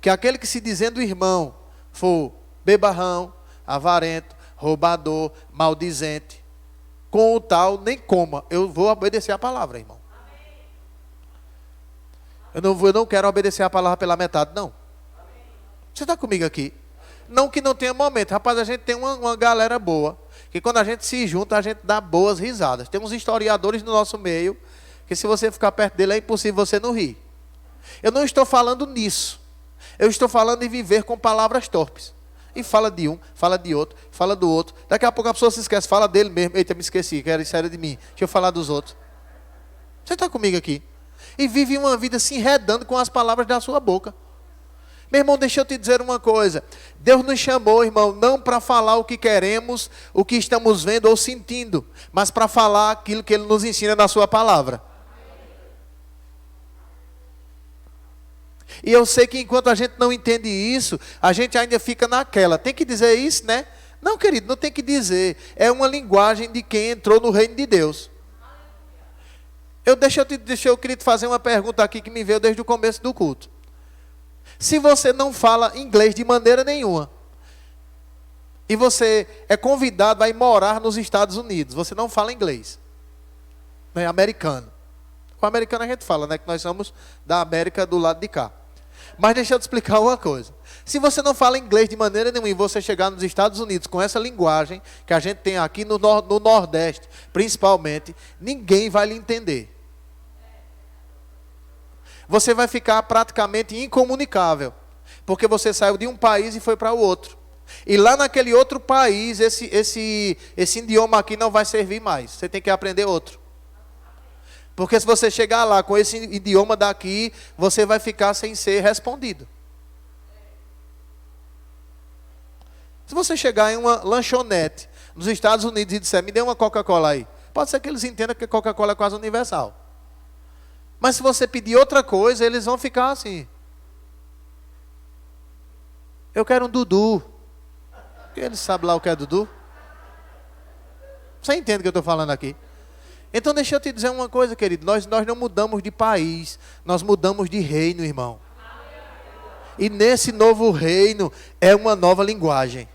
Speaker 1: que aquele que se dizendo irmão for bebarrão, avarento, roubador, maldizente, com o tal nem coma. Eu vou obedecer a palavra, irmão. Eu não quero obedecer a palavra pela metade, não. Você está comigo aqui? Não que não tenha momento. Rapaz, a gente tem uma galera boa, que quando a gente se junta, a gente dá boas risadas. Temos historiadores no nosso meio, que se você ficar perto dele, é impossível você não rir. Eu não estou falando nisso. Eu estou falando de viver com palavras torpes. E fala de um, fala de outro, fala do outro. Daqui a pouco a pessoa se esquece, fala dele mesmo. Eita, me esqueci, que isso era de mim. Deixa eu falar dos outros. Você está comigo aqui? E vive uma vida se enredando com as palavras da sua boca. Meu irmão, deixa eu te dizer uma coisa. Deus nos chamou, irmão, não para falar o que queremos, o que estamos vendo ou sentindo, mas para falar aquilo que Ele nos ensina na sua palavra. E eu sei que enquanto a gente não entende isso, a gente ainda fica naquela. Tem que dizer isso, né? Não, querido, não tem que dizer. É uma linguagem de quem entrou no reino de Deus. Eu queria te fazer uma pergunta aqui que me veio desde o começo do culto. Se você não fala inglês de maneira nenhuma, e você é convidado a ir morar nos Estados Unidos, você não fala inglês, né, americano. Com americano a gente fala, né, que nós somos da América do lado de cá. Mas deixa eu te explicar uma coisa. Se você não fala inglês de maneira nenhuma e você chegar nos Estados Unidos com essa linguagem que a gente tem aqui no Nordeste, principalmente, ninguém vai lhe entender. Você vai ficar praticamente incomunicável, porque você saiu de um país e foi para o outro. E lá naquele outro país, esse idioma aqui não vai servir mais. Você tem que aprender outro. Porque se você chegar lá com esse idioma daqui, você vai ficar sem ser respondido. Se você chegar em uma lanchonete nos Estados Unidos e disser, me dê uma Coca-Cola aí, pode ser que eles entendam que Coca-Cola é quase universal. Mas se você pedir outra coisa, eles vão ficar assim. Eu quero um Dudu. Eles sabem lá o que é Dudu? Você entende o que eu estou falando aqui? Então deixa eu te dizer uma coisa, querido. Nós não mudamos de país, nós mudamos de reino, irmão. E nesse novo reino é uma nova linguagem.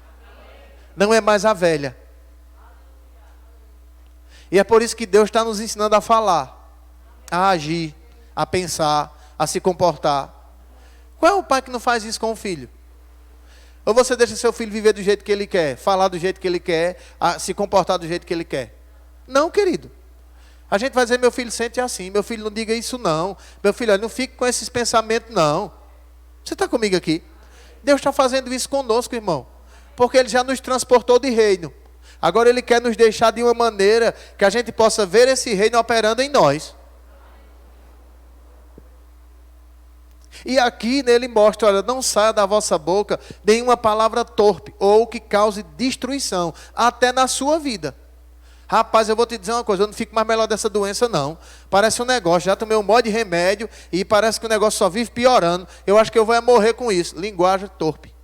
Speaker 1: Não é mais a velha. E é por isso que Deus está nos ensinando a falar, a agir, a pensar, a se comportar. Qual é o pai que não faz isso com o filho? Ou você deixa seu filho viver do jeito que ele quer, falar do jeito que ele quer, se comportar do jeito que ele quer? Não, querido. A gente vai dizer, meu filho, sente assim, meu filho, não diga isso não. Meu filho, não fique com esses pensamentos não. Você está comigo aqui? Deus está fazendo isso conosco, irmão. Porque Ele já nos transportou de reino. Agora Ele quer nos deixar de uma maneira que a gente possa ver esse reino operando em nós. E aqui nele mostra, olha, não saia da vossa boca nenhuma palavra torpe ou que cause destruição, até na sua vida. Rapaz, eu vou te dizer uma coisa, eu não fico mais melhor dessa doença não. Parece um negócio, já tomei um monte de remédio e parece que o negócio só vive piorando. Eu acho que eu vou morrer com isso. Linguagem torpe.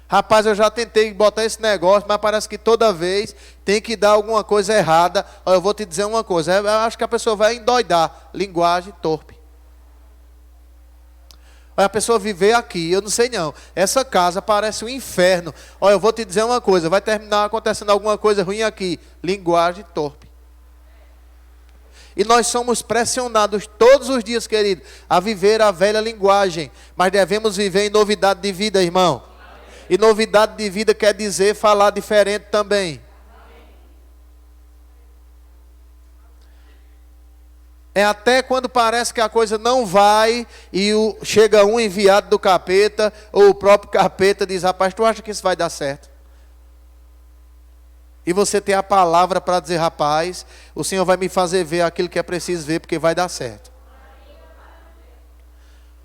Speaker 1: Rapaz, eu já tentei botar esse negócio, mas parece que toda vez tem que dar alguma coisa errada. Olha, eu vou te dizer uma coisa, eu acho que a pessoa vai endoidar. Linguagem torpe. Olha, a pessoa viver aqui, eu não sei não, essa casa parece um inferno. Olha, eu vou te dizer uma coisa, vai terminar acontecendo alguma coisa ruim aqui. Linguagem torpe. E nós somos pressionados todos os dias, querido, a viver a velha linguagem. Mas devemos viver em novidade de vida, irmão. E novidade de vida quer dizer falar diferente também. É até quando parece que a coisa não vai e chega um enviado do capeta, ou o próprio capeta diz, rapaz, tu acha que isso vai dar certo? E você tem a palavra para dizer, rapaz, o Senhor vai me fazer ver aquilo que é preciso ver, porque vai dar certo.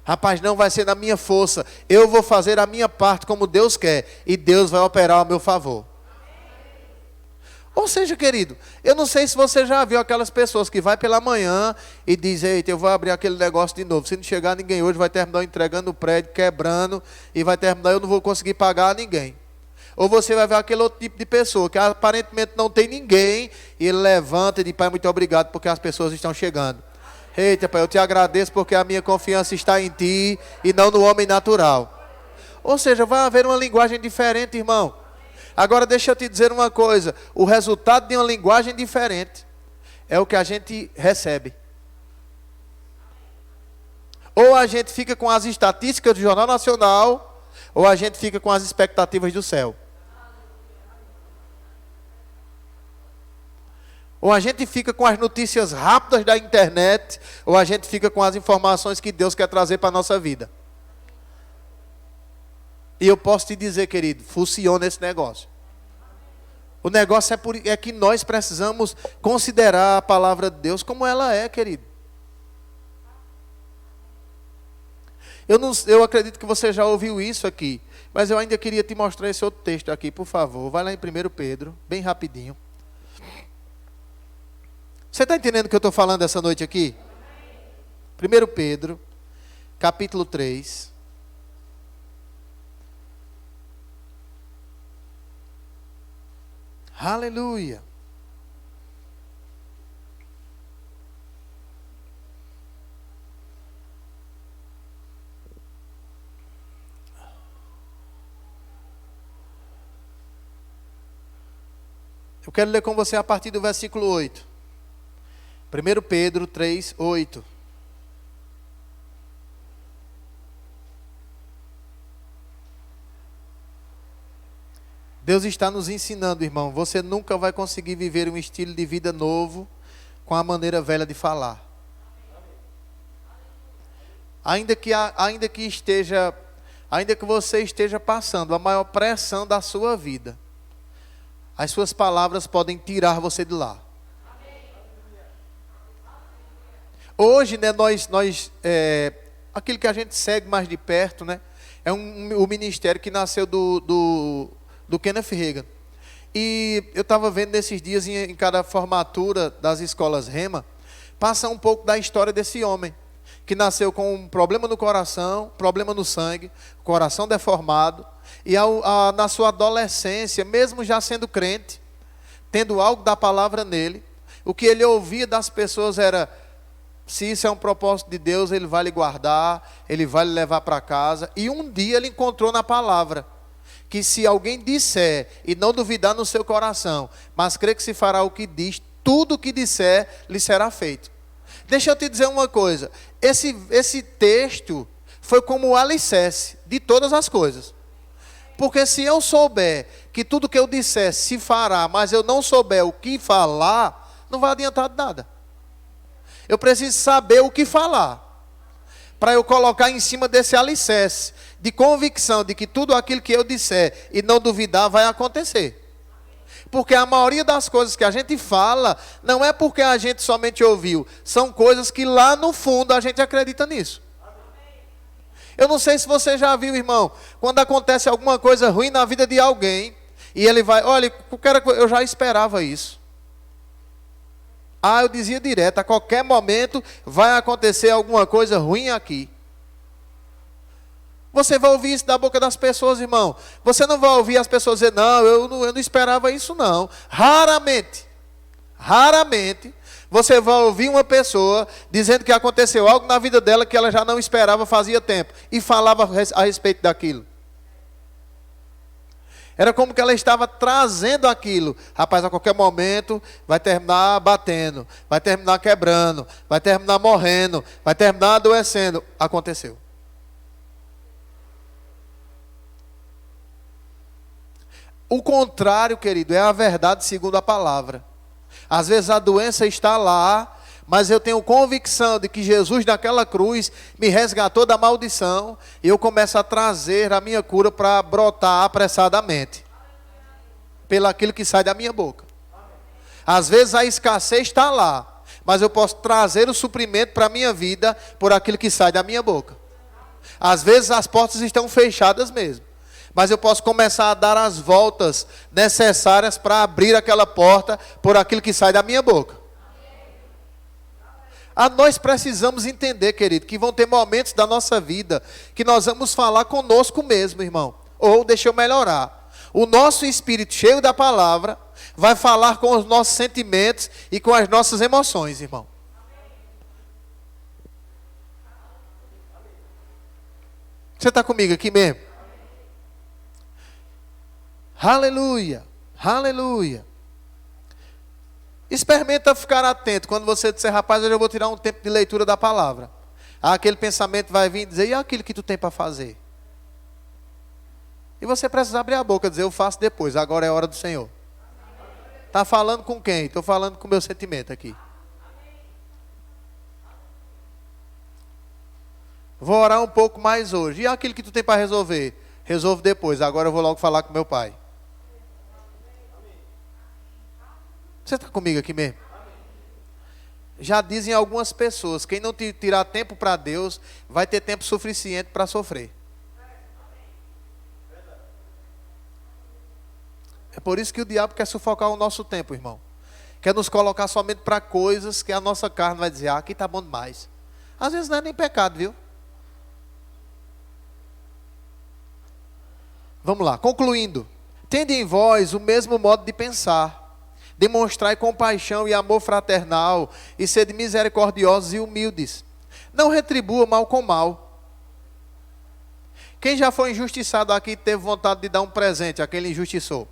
Speaker 1: Rapaz, não vai ser na minha força, eu vou fazer a minha parte como Deus quer, e Deus vai operar ao meu favor. Ou seja, querido, eu não sei se você já viu aquelas pessoas que vai pela manhã e diz, eita, eu vou abrir aquele negócio de novo. Se não chegar ninguém hoje, vai terminar entregando o prédio, quebrando, e vai terminar, eu não vou conseguir pagar a ninguém. Ou você vai ver aquele outro tipo de pessoa, que aparentemente não tem ninguém, e ele levanta e diz, pai, muito obrigado, porque as pessoas estão chegando. Eita, pai, eu te agradeço porque a minha confiança está em ti, e não no homem natural. Ou seja, vai haver uma linguagem diferente, irmão. Agora deixa eu te dizer uma coisa, o resultado de uma linguagem diferente é o que a gente recebe. Ou a gente fica com as estatísticas do Jornal Nacional, ou a gente fica com as expectativas do céu. Ou a gente fica com as notícias rápidas da internet, ou a gente fica com as informações que Deus quer trazer para a nossa vida. E eu posso te dizer, querido, funciona esse negócio. O negócio é que nós precisamos considerar a palavra de Deus como ela é, querido. Eu acredito que você já ouviu isso aqui, mas eu ainda queria te mostrar esse outro texto aqui, por favor. Vai lá em 1 Pedro, bem rapidinho. Você está entendendo o que eu estou falando essa noite aqui? 1 Pedro, capítulo 3. Aleluia. Eu quero ler com você a partir do versículo 8. 1 Pedro 3, 8. Deus está nos ensinando, irmão. Você nunca vai conseguir viver um estilo de vida novo com a maneira velha de falar. Ainda que você esteja passando a maior pressão da sua vida, as suas palavras podem tirar você de lá. Hoje, né, aquilo que a gente segue mais de perto, né, é o ministério que nasceu do Kenneth Hagin. E eu estava vendo nesses dias, em cada formatura das escolas Rema, passa um pouco da história desse homem, que nasceu com um problema no coração, problema no sangue, coração deformado, e na sua adolescência, mesmo já sendo crente, tendo algo da palavra nele, o que ele ouvia das pessoas era: se isso é um propósito de Deus, Ele vai lhe guardar, Ele vai lhe levar para casa. E um dia ele encontrou na palavra que se alguém disser e não duvidar no seu coração, mas crer que se fará o que diz, tudo o que disser lhe será feito. Deixa eu te dizer uma coisa, esse texto foi como o alicerce de todas as coisas. Porque se eu souber que tudo que eu disser se fará, mas eu não souber o que falar, não vai adiantar de nada. Eu preciso saber o que falar, para eu colocar em cima desse alicerce, de convicção de que tudo aquilo que eu disser e não duvidar vai acontecer. Porque a maioria das coisas que a gente fala, não é porque a gente somente ouviu, são coisas que lá no fundo a gente acredita nisso. Eu não sei se você já viu, irmão, quando acontece alguma coisa ruim na vida de alguém, e ele vai: olha, eu já esperava isso. Eu dizia direto, a qualquer momento vai acontecer alguma coisa ruim aqui. Você vai ouvir isso da boca das pessoas, irmão. Você não vai ouvir as pessoas dizer: não, eu não esperava isso não. Raramente você vai ouvir uma pessoa dizendo que aconteceu algo na vida dela que ela já não esperava fazia tempo, e falava a respeito daquilo. Era como que ela estava trazendo aquilo. Rapaz, a qualquer momento vai terminar batendo, vai terminar quebrando, vai terminar morrendo, vai terminar adoecendo. Aconteceu. O contrário, querido, é a verdade segundo a palavra. Às vezes a doença está lá, mas eu tenho convicção de que Jesus naquela cruz me resgatou da maldição, e eu começo a trazer a minha cura para brotar apressadamente, pelo aquilo que sai da minha boca. Às vezes a escassez está lá, mas eu posso trazer o suprimento para a minha vida por aquilo que sai da minha boca. Às vezes as portas estão fechadas mesmo, mas eu posso começar a dar as voltas necessárias para abrir aquela porta por aquilo que sai da minha boca. Nós precisamos entender, querido, que vão ter momentos da nossa vida que nós vamos falar conosco mesmo, irmão. Ou, deixa eu melhorar, o nosso espírito cheio da palavra vai falar com os nossos sentimentos e com as nossas emoções, irmão. Você está comigo aqui mesmo? Aleluia, aleluia. Experimenta ficar atento quando você disser: rapaz, hoje eu vou tirar um tempo de leitura da palavra. Aquele pensamento vai vir e dizer: e aquilo que tu tem para fazer? E você precisa abrir a boca e dizer: eu faço depois, agora é a hora do Senhor. Está falando com quem? Estou falando com o meu sentimento aqui. Vou orar um pouco mais hoje. E aquilo que tu tem para resolver? Resolvo depois, agora eu vou logo falar com meu pai. Você está comigo aqui mesmo? Já dizem algumas pessoas: quem não tirar tempo para Deus, vai ter tempo suficiente para sofrer. É por isso que o diabo quer sufocar o nosso tempo, irmão. Quer nos colocar somente para coisas que a nossa carne vai dizer: aqui está bom demais. Às vezes não é nem pecado, viu? Vamos lá, concluindo. Tende em vós o mesmo modo de pensar. Demonstrai compaixão e amor fraternal, e sede misericordiosos e humildes. Não retribua mal com mal. Quem já foi injustiçado aqui teve vontade de dar um presente a quem lhe injustiçou?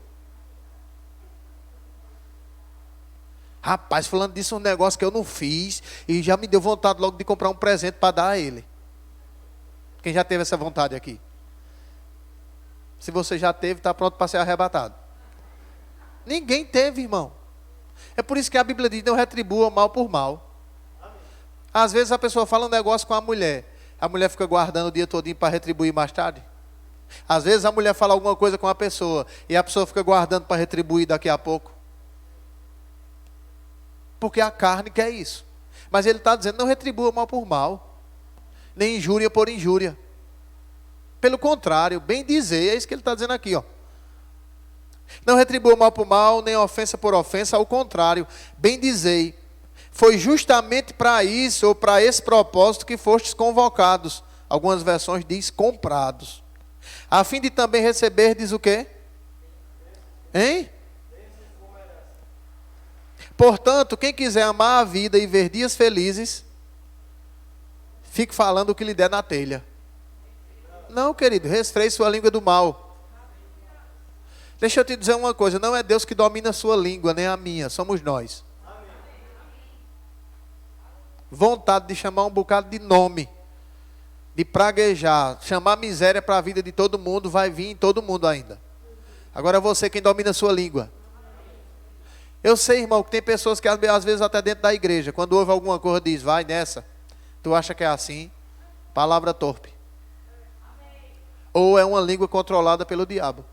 Speaker 1: Rapaz, falando disso, um negócio que eu não fiz, e já me deu vontade logo de comprar um presente para dar a ele. Quem já teve essa vontade aqui? Se você já teve, está pronto para ser arrebatado. Ninguém teve, irmão. É por isso que a Bíblia diz, não retribua mal por mal. Às vezes a pessoa fala um negócio com a mulher fica guardando o dia todinho para retribuir mais tarde. Às vezes a mulher fala alguma coisa com a pessoa e a pessoa fica guardando para retribuir daqui a pouco. Porque a carne quer isso. Mas ele está dizendo, não retribua mal por mal, nem injúria por injúria. Pelo contrário, bem dizer, é isso que ele está dizendo aqui, ó. Não retribua mal por mal, nem ofensa por ofensa, ao contrário, bem dizei, foi justamente para isso, ou para esse propósito que fostes convocados. Algumas versões diz comprados. A fim de também receberdes o quê? Hein? Portanto, quem quiser amar a vida e ver dias felizes, fique falando o que lhe der na telha. Não, querido, resfreie sua língua do mal. Deixa eu te dizer uma coisa, não é Deus que domina a sua língua, nem a minha, somos nós. Vontade de chamar um bocado de nome, de praguejar, chamar miséria para a vida de todo mundo, vai vir em todo mundo ainda. Agora é você quem domina a sua língua. Eu sei, irmão, que tem pessoas que às vezes até dentro da igreja, quando ouve alguma coisa, diz, vai nessa, tu acha que é assim? Palavra torpe. Ou é uma língua controlada pelo diabo.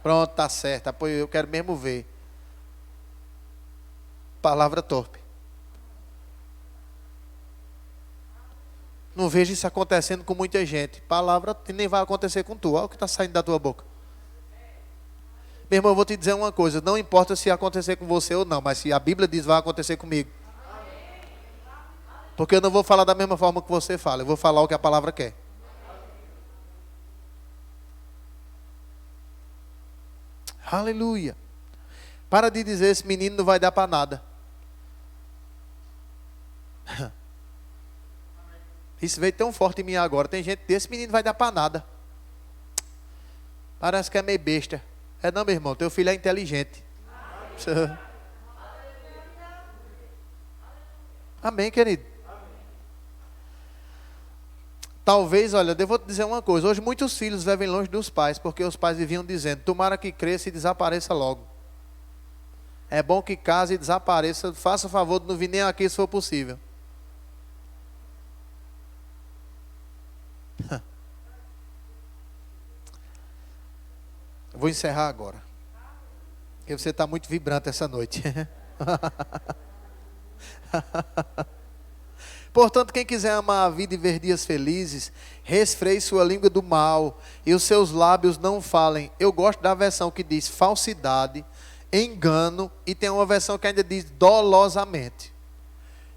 Speaker 1: Pronto, tá certo, eu quero mesmo ver. Palavra torpe. Não vejo isso acontecendo com muita gente. Palavra nem vai acontecer com tu. Olha o que está saindo da tua boca. Meu irmão, eu vou te dizer uma coisa. Não importa se acontecer com você ou não, mas se a Bíblia diz vai acontecer comigo. Porque eu não vou falar da mesma forma que você fala. Eu vou falar o que a palavra quer. Aleluia. Para de dizer, esse menino não vai dar para nada. Isso veio tão forte em mim agora. Tem gente que diz, esse menino vai dar para nada. Parece que é meio besta. É não, meu irmão, teu filho é inteligente. Amém, querido. Talvez, olha, eu vou te dizer uma coisa. Hoje muitos filhos vivem longe dos pais, porque os pais viviam dizendo, tomara que cresça e desapareça logo. É bom que case e desapareça. Faça o favor de não vir nem aqui se for possível. Eu vou encerrar agora. Porque você está muito vibrante essa noite. Portanto, quem quiser amar a vida e ver dias felizes, resfreie sua língua do mal e os seus lábios não falem. Eu gosto da versão que diz falsidade, engano, e tem uma versão que ainda diz dolosamente.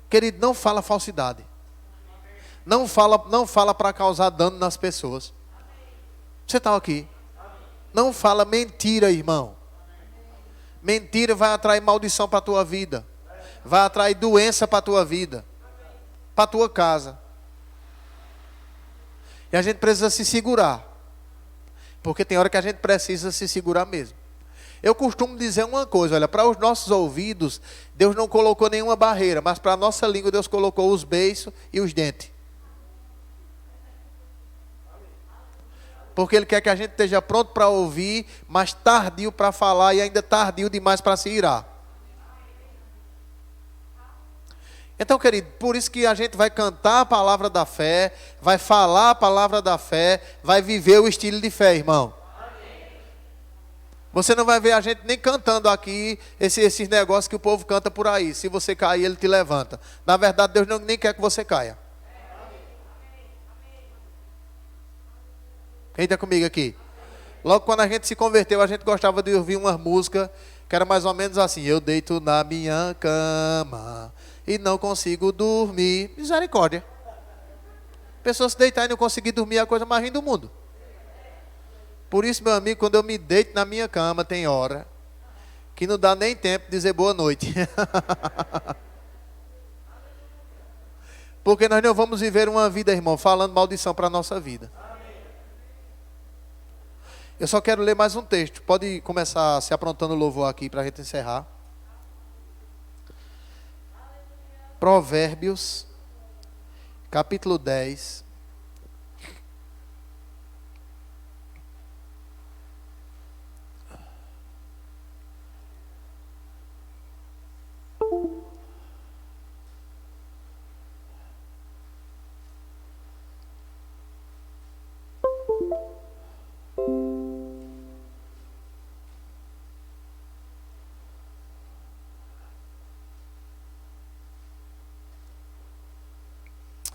Speaker 1: Querido, não fala falsidade. Não fala para causar dano nas pessoas. Você está aqui. Não fala mentira, irmão. Mentira vai atrair maldição para a tua vida. Vai atrair doença para a tua vida. Para a tua casa. E a gente precisa se segurar. Porque tem hora que a gente precisa se segurar mesmo. Eu costumo dizer uma coisa, olha, para os nossos ouvidos, Deus não colocou nenhuma barreira, mas para a nossa língua, Deus colocou os beiços e os dentes. Porque Ele quer que a gente esteja pronto para ouvir, mas tardio para falar e ainda tardio demais para se irar. Então, querido, por isso que a gente vai cantar a palavra da fé, vai falar a palavra da fé, vai viver o estilo de fé, irmão. Você não vai ver a gente nem cantando aqui esses negócios que o povo canta por aí. Se você cair, Ele te levanta. Na verdade, Deus nem quer que você caia. Quem está comigo aqui? Logo quando a gente se converteu, a gente gostava de ouvir uma música que era mais ou menos assim. Eu deito na minha cama e não consigo dormir. Misericórdia. Pessoas se deitar e não conseguir dormir é a coisa mais ruim do mundo. Por isso, meu amigo, quando eu me deito na minha cama, tem hora que não dá nem tempo de dizer boa noite. Porque nós não vamos viver uma vida, irmão, falando maldição para a nossa vida. Eu só quero ler mais um texto. Pode começar se aprontando o louvor aqui para a gente encerrar. Provérbios, capítulo 10.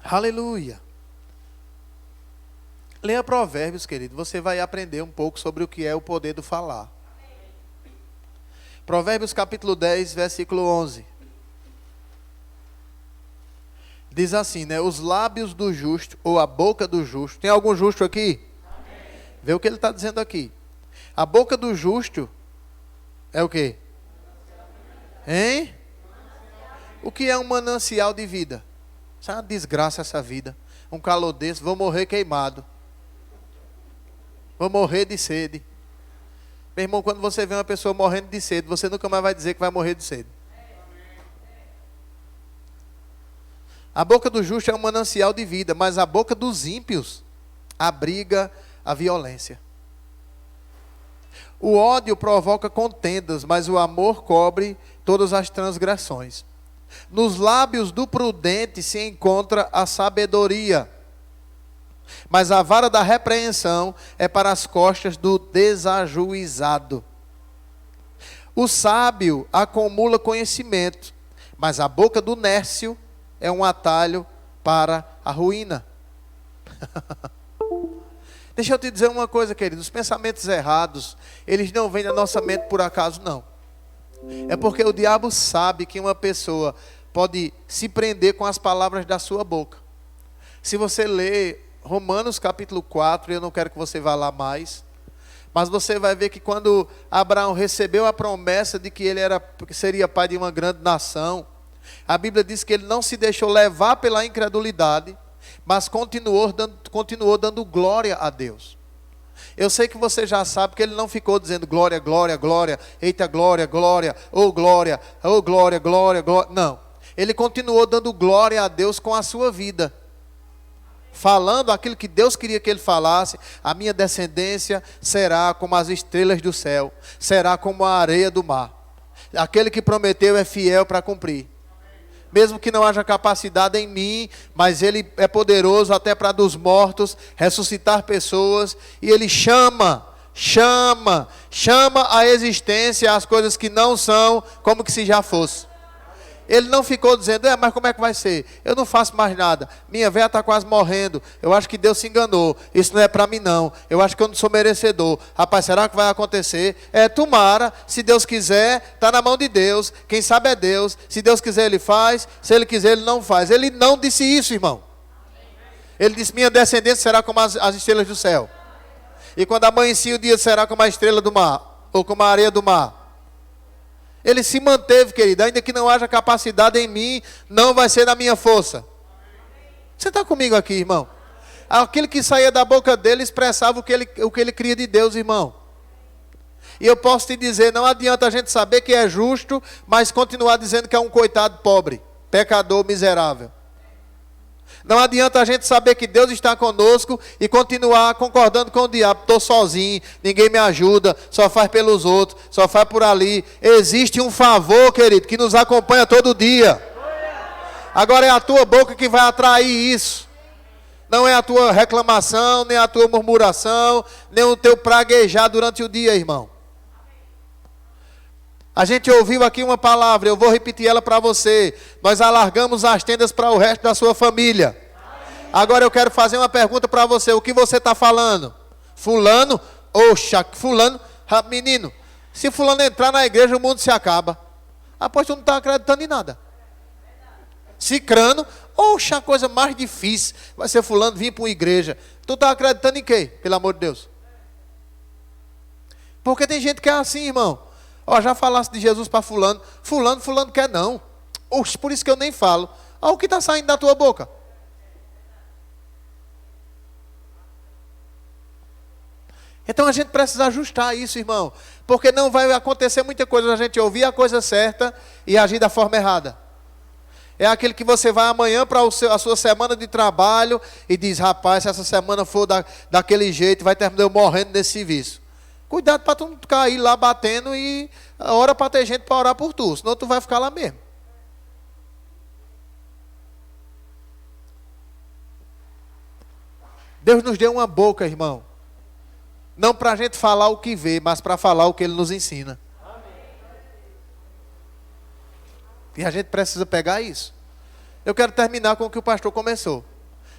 Speaker 1: Aleluia. Leia Provérbios, querido. Você vai aprender um pouco sobre o que é o poder do falar. Provérbios capítulo 10, versículo 11. Diz assim, né? Os lábios do justo, ou a boca do justo. Tem algum justo aqui? Amém. Vê o que ele está dizendo aqui. A boca do justo é o quê? Hein? O que é um manancial de vida? Isso é uma desgraça essa vida. Um calor desse, vou morrer queimado. Vou morrer de sede. Meu irmão, quando você vê uma pessoa morrendo de sede, você nunca mais vai dizer que vai morrer de sede. A boca do justo é um manancial de vida, mas a boca dos ímpios abriga a violência. O ódio provoca contendas, mas o amor cobre todas as transgressões. Nos lábios do prudente se encontra a sabedoria, mas a vara da repreensão é para as costas do desajuizado. O sábio acumula conhecimento, mas a boca do nércio é um atalho para a ruína. Deixa eu te dizer uma coisa, querido. Os pensamentos errados, eles não vêm da nossa mente por acaso, não. É porque o diabo sabe que uma pessoa pode se prender com as palavras da sua boca. Se você ler Romanos capítulo 4, eu não quero que você vá lá mais, mas você vai ver que quando Abraão recebeu a promessa de que ele seria pai de uma grande nação, a Bíblia diz que ele não se deixou levar pela incredulidade, mas continuou dando glória a Deus. Eu sei que você já sabe que ele não ficou dizendo glória, glória, glória, eita glória, glória, oh glória, oh glória, glória, glória. Não, ele continuou dando glória a Deus com a sua vida. Falando aquilo que Deus queria que ele falasse. A minha descendência será como as estrelas do céu, será como a areia do mar. Aquele que prometeu é fiel para cumprir. Mesmo que não haja capacidade em mim, mas ele é poderoso até para dos mortos ressuscitar pessoas. E ele chama à existência as coisas que não são como que se já fosse. Ele não ficou dizendo, mas como é que vai ser? Eu não faço mais nada. Minha véia está quase morrendo. Eu acho que Deus se enganou. Isso não é para mim não. Eu acho que eu não sou merecedor. Rapaz, será que vai acontecer? Tomara. Se Deus quiser, está na mão de Deus. Quem sabe é Deus. Se Deus quiser, Ele faz. Se Ele quiser, Ele não faz. Ele não disse isso, irmão. Ele disse, minha descendência será como as estrelas do céu. E quando amanhecia o dia, será como a estrela do mar. Ou como a areia do mar. Ele se manteve, querido. Ainda que não haja capacidade em mim, não vai ser da minha força. Você está comigo aqui, irmão? Aquilo que saía da boca dele expressava o que ele cria de Deus, irmão. E eu posso te dizer, não adianta a gente saber que é justo, mas continuar dizendo que é um coitado pobre, pecador, miserável. Não adianta a gente saber que Deus está conosco e continuar concordando com o diabo. Estou sozinho, ninguém me ajuda, só faz pelos outros, só faz por ali. Existe um favor, querido, que nos acompanha todo dia. Agora é a tua boca que vai atrair isso. Não é a tua reclamação, nem a tua murmuração, nem o teu praguejar durante o dia, irmão. A gente ouviu aqui uma palavra, eu vou repetir ela para você. Nós alargamos as tendas para o resto da sua família. Agora eu quero fazer uma pergunta para você. O que você está falando? Fulano? Oxa, fulano? Menino, se fulano entrar na igreja, o mundo se acaba. Pois tu não está acreditando em nada. Cicrano? Oxa, a coisa mais difícil vai ser fulano vir para uma igreja. Tu está acreditando em quê? Pelo amor de Deus. Porque tem gente que é assim, irmão. Já falasse de Jesus para fulano. Fulano quer não. Oxe, por isso que eu nem falo. Olha o que está saindo da tua boca. Então a gente precisa ajustar isso, irmão. Porque não vai acontecer muita coisa a gente ouvir a coisa certa e agir da forma errada. É aquele que você vai amanhã para a sua semana de trabalho e diz, rapaz, se essa semana for daquele jeito, vai terminar eu morrendo nesse serviço. Cuidado para tu não cair lá batendo e ora para ter gente para orar por tu, senão tu vai ficar lá mesmo. Deus nos deu uma boca, irmão. Não para a gente falar o que vê, mas para falar o que Ele nos ensina. E a gente precisa pegar isso. Eu quero terminar com o que o pastor começou.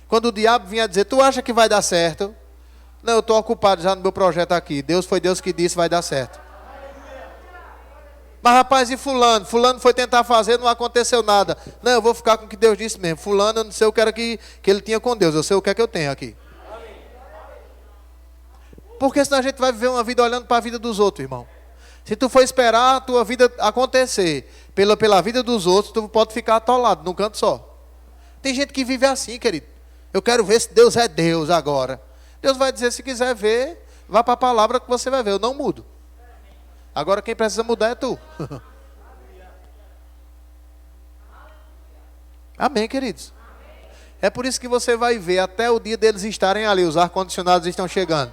Speaker 1: Quando o diabo vinha dizer, tu acha que vai dar certo? Não, eu estou ocupado já no meu projeto aqui. Foi Deus que disse, vai dar certo. Mas rapaz, e fulano? Fulano foi tentar fazer, não aconteceu nada. Não, eu vou ficar com o que Deus disse mesmo. Fulano, eu não sei o que era que ele tinha com Deus. Eu sei o que é que eu tenho aqui. Porque senão a gente vai viver uma vida olhando para a vida dos outros, irmão. Se tu for esperar a tua vida acontecer pela vida dos outros, tu pode ficar atolado num canto só. Tem gente que vive assim, querido. Eu quero ver se Deus é Deus agora. Deus vai dizer, se quiser ver, vá para a palavra que você vai ver. Eu não mudo. Agora quem precisa mudar é tu. Amém, queridos? É por isso que você vai ver até o dia deles estarem ali. Os ar-condicionados estão chegando.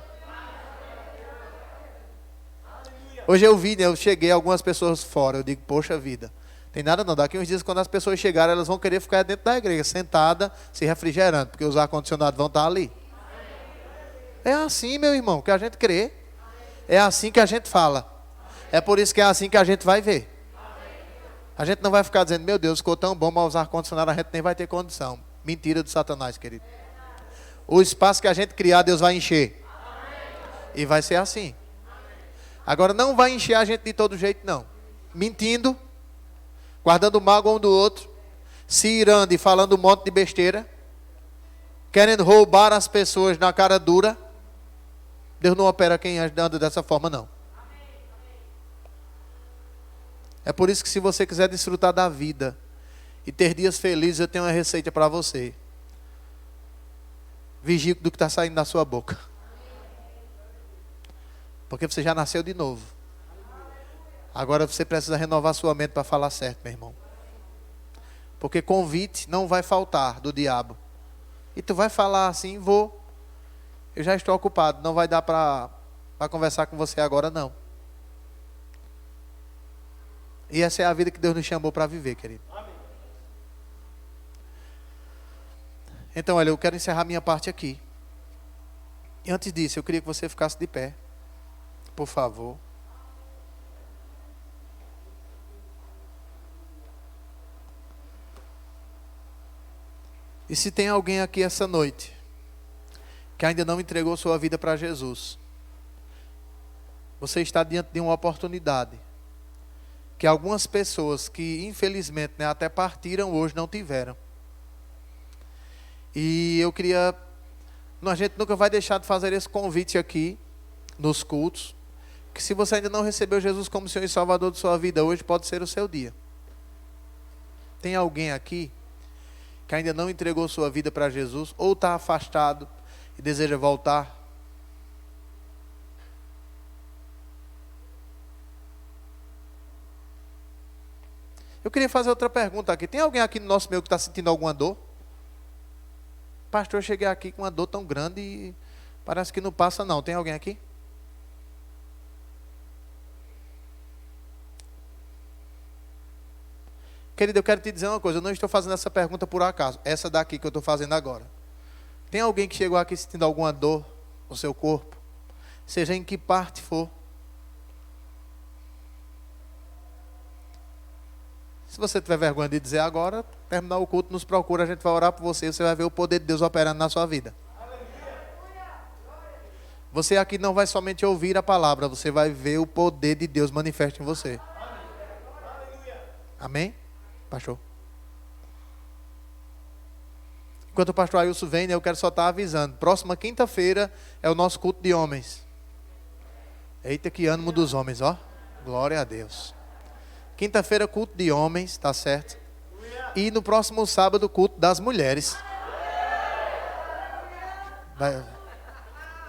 Speaker 1: Hoje eu vi, né, eu cheguei algumas pessoas fora. Eu digo, poxa vida, tem nada não. Daqui uns dias, quando as pessoas chegarem, elas vão querer ficar dentro da igreja, sentada, se refrigerando, porque os ar-condicionados vão estar ali. É assim, meu irmão, que a gente crê. É assim que a gente fala. É por isso que é assim que a gente vai ver. A gente não vai ficar dizendo, meu Deus, ficou tão bom, mas os ar-condicionados a gente nem vai ter condição. Mentira do Satanás, querido. O espaço que a gente criar, Deus vai encher. E vai ser assim. Agora não vai encher a gente de todo jeito, não. Mentindo, guardando mágoa um do outro, se irando e falando um monte de besteira, querendo roubar as pessoas na cara dura. Deus não opera quem anda dessa forma, não. É por isso que se você quiser desfrutar da vida e ter dias felizes, eu tenho uma receita para você. Vigie do que está saindo da sua boca. Porque você já nasceu de novo. Agora você precisa renovar sua mente para falar certo, meu irmão. Porque convite não vai faltar do diabo. E tu vai falar assim, eu já estou ocupado, não vai dar para conversar com você agora não. E essa é a vida que Deus nos chamou para viver, querido. Então, olha, eu quero encerrar minha parte aqui. E antes disso, eu queria que você ficasse de pé. Por favor. E se tem alguém aqui essa noite que ainda não entregou sua vida para Jesus, você está diante de uma oportunidade que algumas pessoas que infelizmente, né, até partiram hoje não tiveram. E eu queria, a gente nunca vai deixar de fazer esse convite aqui nos cultos, que se você ainda não recebeu Jesus como Senhor e Salvador de sua vida, hoje pode ser o seu dia. Tem alguém aqui que ainda não entregou sua vida para Jesus, ou está afastado e deseja voltar? Eu queria fazer outra pergunta aqui. Tem alguém aqui no nosso meio que está sentindo alguma dor? Pastor, eu cheguei aqui com uma dor tão grande e parece que não passa não. Tem alguém aqui? Querido, eu quero te dizer uma coisa. Eu não estou fazendo essa pergunta por acaso. Essa daqui que eu estou fazendo agora. Tem alguém que chegou aqui sentindo alguma dor no seu corpo? Seja em que parte for. Se você tiver vergonha de dizer agora, terminar o culto, nos procura, a gente vai orar por você. Você vai ver o poder de Deus operando na sua vida. Você aqui não vai somente ouvir a palavra, você vai ver o poder de Deus manifesto em você. Amém? Pastor? Enquanto o pastor Ailson vem, eu quero só estar avisando. Próxima quinta-feira é o nosso culto de homens. Eita, que ânimo dos homens, ó. Glória a Deus. Quinta-feira, culto de homens, tá certo? E no próximo sábado, culto das mulheres.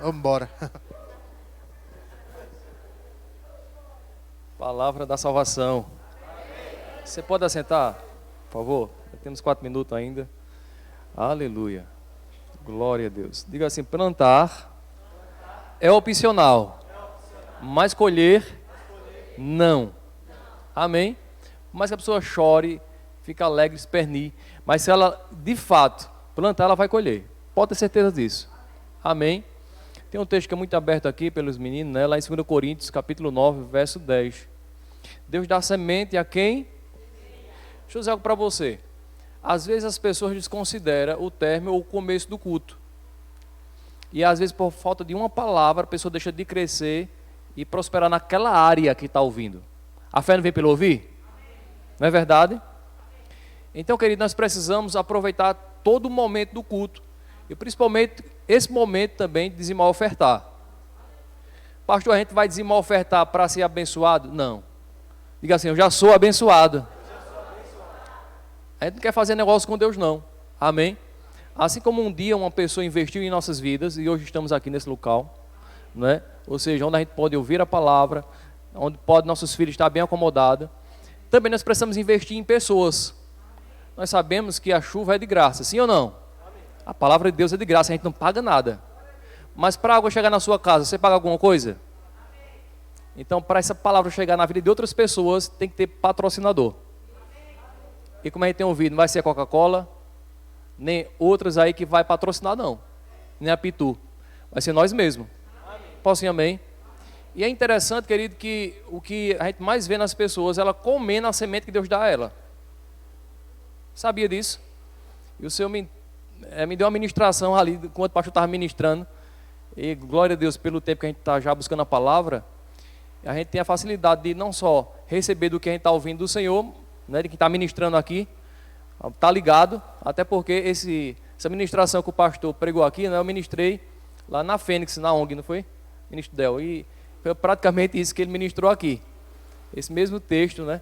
Speaker 1: Vamos embora.
Speaker 3: Palavra da salvação. Você pode assentar, por favor? Temos 4 minutos ainda. Aleluia. Glória a Deus. Diga assim, plantar é opcional, mas colher, não. Amém? Por mais que a pessoa chore, fique alegre, espernie, mas se ela, de fato, plantar, ela vai colher. Pode ter certeza disso. Amém. Tem um texto que é muito aberto aqui pelos meninos, né? Lá em 2 Coríntios, capítulo 9, verso 10. Deus dá semente a quem? Deixa eu dizer algo para você. Às vezes as pessoas desconsideram o término ou o começo do culto. E às vezes por falta de uma palavra, a pessoa deixa de crescer e prosperar naquela área que está ouvindo. A fé não vem pelo ouvir? Não é verdade? Então, querido, nós precisamos aproveitar todo o momento do culto. E principalmente esse momento também de dizimar ofertar. Pastor, a gente vai dizimar ofertar para ser abençoado? Não. Diga assim, eu já sou abençoado. A gente não quer fazer negócio com Deus, não. Amém? Assim como um dia uma pessoa investiu em nossas vidas, e hoje estamos aqui nesse local, né? Ou seja, onde a gente pode ouvir a palavra, onde pode nossos filhos estar bem acomodados. Também nós precisamos investir em pessoas. Nós sabemos que a chuva é de graça, sim ou não? A palavra de Deus é de graça, a gente não paga nada. Mas para a água chegar na sua casa, você paga alguma coisa? Então, para essa palavra chegar na vida de outras pessoas, tem que ter patrocinador. E como a gente tem ouvido, não vai ser a Coca-Cola, nem outras aí que vai patrocinar, não. Nem a Pitu. Vai ser nós mesmos. Posso sim, amém? E é interessante, querido, que o que a gente mais vê nas pessoas, ela comendo a semente que Deus dá a ela. Sabia disso? E o Senhor me deu uma ministração ali, enquanto o pastor estava ministrando. E glória a Deus pelo tempo que a gente está já buscando a palavra. A gente tem a facilidade de não só receber do que a gente está ouvindo do Senhor, né, de quem está ministrando aqui, está ligado, até porque essa ministração que o pastor pregou aqui, né, eu ministrei lá na Fênix, na ONG, não foi? Ministro Del. E foi praticamente isso que ele ministrou aqui. Esse mesmo texto, né?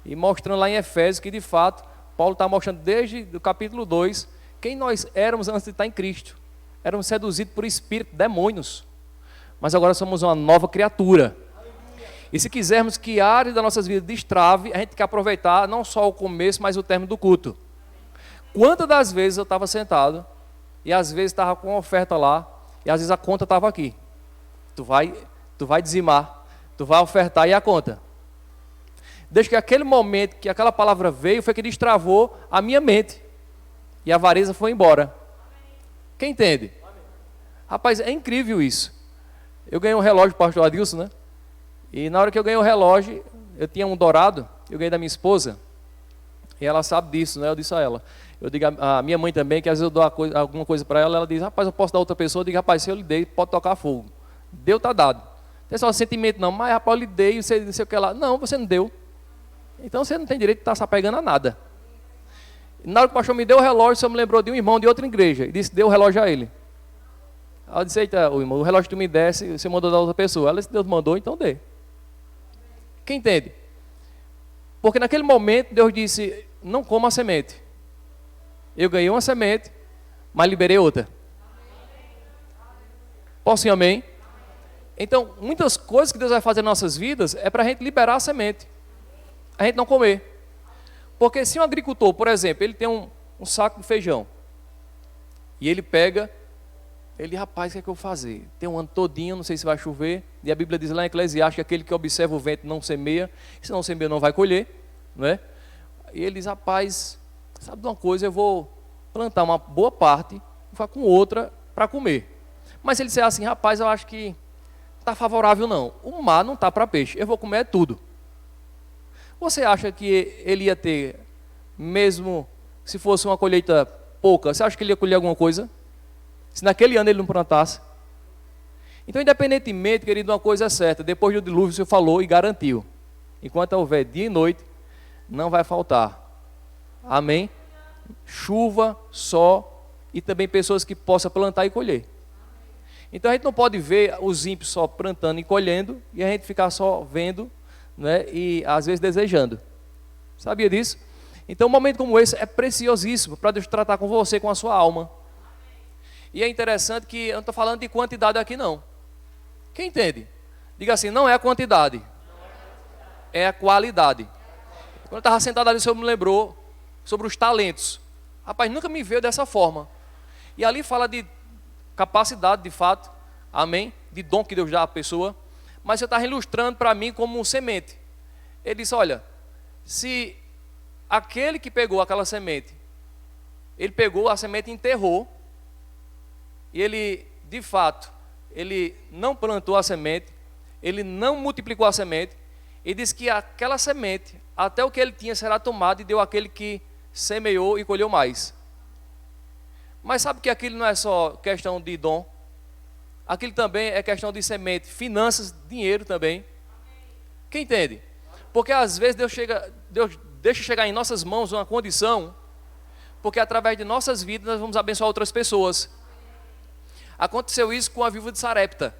Speaker 3: E mostrando lá em Efésios que, de fato, Paulo está mostrando desde o capítulo 2, quem nós éramos antes de estar em Cristo. Éramos seduzidos por espírito, demônios. Mas agora somos uma nova criatura. E se quisermos que a área das nossas vidas destrave, a gente tem que aproveitar não só o começo, mas o término do culto. Quantas das vezes eu estava sentado, e às vezes estava com uma oferta lá, e às vezes a conta estava aqui. Tu vai dizimar, tu vai ofertar e a conta. Desde que aquele momento que aquela palavra veio, foi que destravou a minha mente. E a avareza foi embora. Quem entende? Rapaz, é incrível isso. Eu ganhei um relógio do pastor Adilson, né? E na hora que eu ganhei o relógio, eu tinha um dourado, eu ganhei da minha esposa, e ela sabe disso, né? Eu disse a ela. Eu digo a minha mãe também, que às vezes eu dou alguma coisa para ela, ela diz, rapaz, eu posso dar outra pessoa? Eu digo, rapaz, se eu lhe dei, pode tocar fogo. Deu, tá dado. Não tem só sentimento não, mas rapaz, eu lhe dei, você não sei o que lá. Não, você não deu. Então você não tem direito de estar se apegando a nada. E na hora que o pastor me deu o relógio, o senhor me lembrou de um irmão de outra igreja, e disse, deu o relógio a ele. Aí eu disse, eita, irmão, o relógio que tu me desse, você mandou da outra pessoa. Ela disse, Deus mandou, então dê. Quem entende? Porque naquele momento Deus disse, não coma a semente. Eu ganhei uma semente, mas liberei outra. Posso ir amém? Então, muitas coisas que Deus vai fazer em nossas vidas é para a gente liberar a semente. A gente não comer. Porque se um agricultor, por exemplo, ele tem um saco de feijão, e ele pega, rapaz, o que é que eu vou fazer? Tem um ano todinho, não sei se vai chover, e a Bíblia diz lá em Eclesiastes que aquele que observa o vento não semeia, e se não semeia não vai colher, não é? E ele diz, rapaz, sabe de uma coisa, eu vou plantar uma boa parte, vou com outra para comer. Mas se ele disser assim, rapaz, eu acho que não está favorável não, o mar não está para peixe, eu vou comer tudo. Você acha que ele ia ter, mesmo se fosse uma colheita pouca, você acha que ele ia colher alguma coisa? Se naquele ano ele não plantasse. Então, independentemente, querido, uma coisa é certa, depois do dilúvio o Senhor falou e garantiu. Enquanto houver dia e noite, não vai faltar. Amém? Chuva, sol e também pessoas que possam plantar e colher. Então a gente não pode ver os ímpios só plantando e colhendo e a gente ficar só vendo, né, e às vezes desejando. Sabia disso? Então um momento como esse é preciosíssimo para Deus tratar com você, com a sua alma. E é interessante que eu não estou falando de quantidade aqui não. Quem entende? Diga assim, não é a quantidade, é a qualidade. Quando eu estava sentado ali, o Senhor me lembrou sobre os talentos. Rapaz, nunca me veio dessa forma. E ali fala de capacidade, de fato, amém? De dom que Deus dá à pessoa. Mas você está ilustrando para mim como um semente. Ele disse, olha, se aquele que pegou aquela semente, ele pegou a semente e enterrou, e ele de fato, ele não plantou a semente, ele não multiplicou a semente, e diz que aquela semente, até o que ele tinha será tomado e deu aquele que semeou e colheu mais. Mas sabe que aquilo não é só questão de dom, aquilo também é questão de semente, finanças, dinheiro também. Quem entende? Porque às vezes Deus deixa chegar em nossas mãos uma condição, porque através de nossas vidas nós vamos abençoar outras pessoas. Aconteceu isso com a viúva de Sarepta.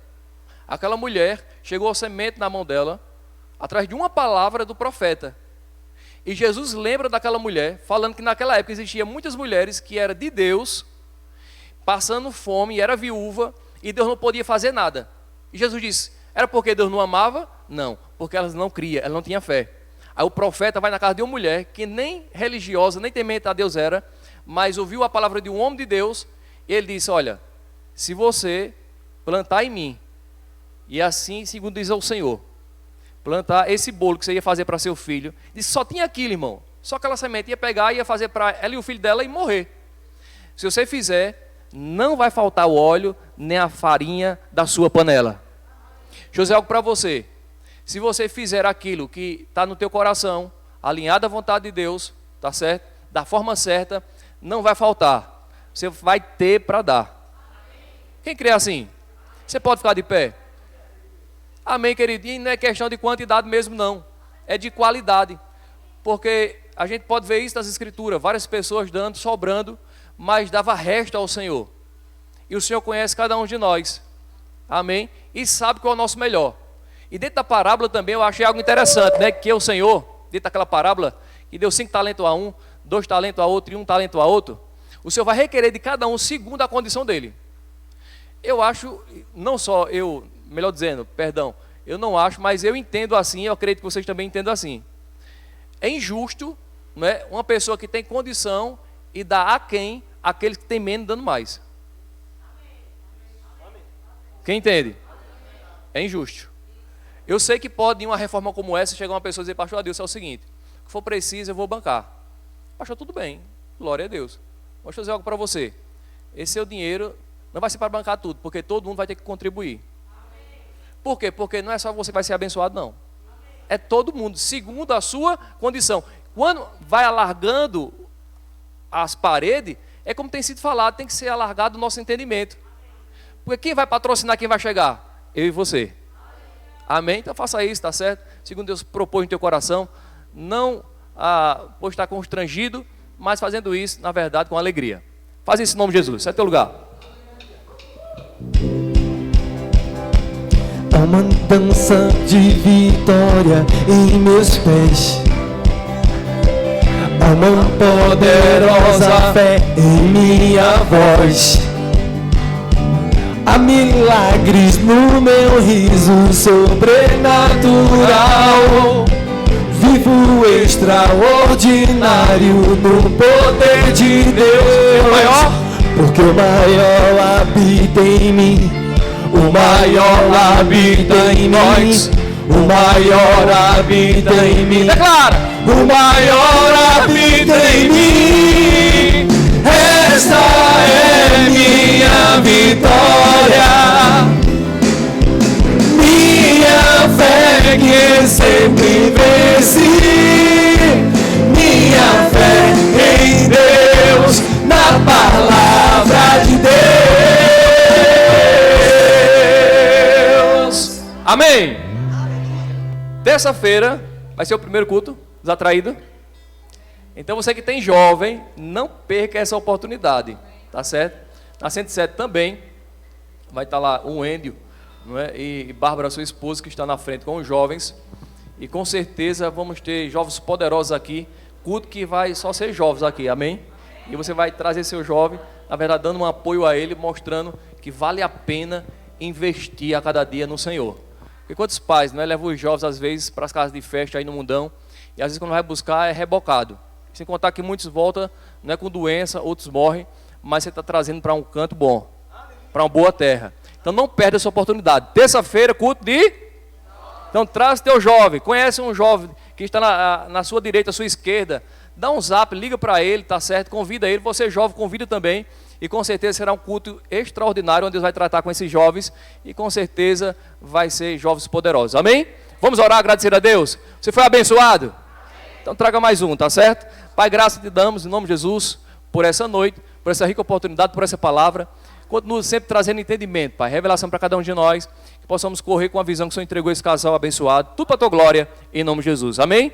Speaker 3: Aquela mulher chegou a semente na mão dela, atrás de uma palavra do profeta. E Jesus lembra daquela mulher, falando que naquela época existiam muitas mulheres que eram de Deus, passando fome, e era viúva, e Deus não podia fazer nada. E Jesus disse, era porque Deus não amava? Não, porque elas não criam, ela não tinha fé. Aí o profeta vai na casa de uma mulher, que nem religiosa, nem temente a Deus era, mas ouviu a palavra de um homem de Deus, e ele disse, olha, se você plantar em mim, e assim, segundo diz o Senhor, plantar esse bolo que você ia fazer para seu filho, disse, só tinha aquilo, irmão, só aquela semente, ia pegar, ia fazer para ela e o filho dela e morrer. Se você fizer, não vai faltar o óleo, nem a farinha da sua panela. Deixa eu dizer algo para você, se você fizer aquilo que está no teu coração, alinhado à vontade de Deus, tá certo? Da forma certa, não vai faltar, você vai ter para dar. Quem crê assim? Você pode ficar de pé? Amém, queridinho, não é questão de quantidade mesmo não, é de qualidade, porque a gente pode ver isso nas escrituras, várias pessoas dando, sobrando, mas dava resto ao Senhor, e o Senhor conhece cada um de nós, amém, e sabe qual é o nosso melhor. E dentro da parábola também eu achei algo interessante, né, que o Senhor, dentro daquela parábola, que deu 5 talentos a um, 2 talentos a outro e 1 talento a outro, o Senhor vai requerer de cada um segundo a condição dele. Eu acho, não só eu, melhor dizendo, perdão, eu não acho, mas eu entendo assim, eu acredito que vocês também entendam assim. É injusto, né, uma pessoa que tem condição e dá a quem, aqueles que tem menos dando mais. Quem entende? É injusto. Eu sei que pode, em uma reforma como essa, chegar uma pessoa e dizer, pastor, Deus, é o seguinte, o que for preciso eu vou bancar. Pastor, tudo bem, glória a Deus. Vou fazer algo para você. Esse seu dinheiro não vai ser para bancar tudo, porque todo mundo vai ter que contribuir. Por quê? Porque não é só você que vai ser abençoado, não. É todo mundo, segundo a sua condição. Quando vai alargando as paredes, é como tem sido falado, tem que ser alargado o nosso entendimento. Porque quem vai patrocinar, quem vai chegar? Eu e você. Amém? Então faça isso, tá certo? Segundo Deus propôs no teu coração, não por estar constrangido, mas fazendo isso, na verdade, com alegria. Faz isso em nome de Jesus, sai do teu lugar.
Speaker 2: Há uma dança de vitória em meus pés, há uma poderosa fé em minha voz, há milagres no meu riso sobrenatural, vivo extraordinário no poder de Deus, porque o maior habita em mim. O maior habita em nós, o maior habita em mim.
Speaker 3: Declara!
Speaker 2: O maior habita em mim. Esta é minha vitória, minha fé que sempre venci, minha fé em Deus, na palavra de Deus.
Speaker 3: Amém? Terça-feira vai ser o primeiro culto, desatraído. Então você que tem jovem, não perca essa oportunidade, tá certo? Na 107 também vai estar lá o Endio, não é? E Bárbara, sua esposa, que está na frente com os jovens. E com certeza vamos ter jovens poderosos aqui, culto que vai só ser jovens aqui, amém? E você vai trazer seu jovem, na verdade dando um apoio a ele, mostrando que vale a pena investir a cada dia no Senhor. Porque quantos pais, não é, levam os jovens às vezes para as casas de festa aí no mundão, e às vezes quando vai buscar é rebocado. Sem contar que muitos voltam, não é, com doença, outros morrem, mas você está trazendo para um canto bom, para uma boa terra. Então não perde essa oportunidade. Terça-feira, culto de... Então traz teu jovem, conhece um jovem que está na sua direita, à sua esquerda, dá um zap, liga para ele, tá certo? Convida ele, você jovem, convida também. E com certeza será um culto extraordinário, onde Deus vai tratar com esses jovens. E com certeza vai ser jovens poderosos. Amém? Vamos orar, agradecer a Deus. Você foi abençoado? Então traga mais um, tá certo? Pai, graça te damos em nome de Jesus por essa noite, por essa rica oportunidade, por essa palavra. Continua sempre trazendo entendimento, Pai, revelação para cada um de nós, que possamos correr com a visão que o Senhor entregou esse casal abençoado, tudo para a tua glória, em nome de Jesus. Amém?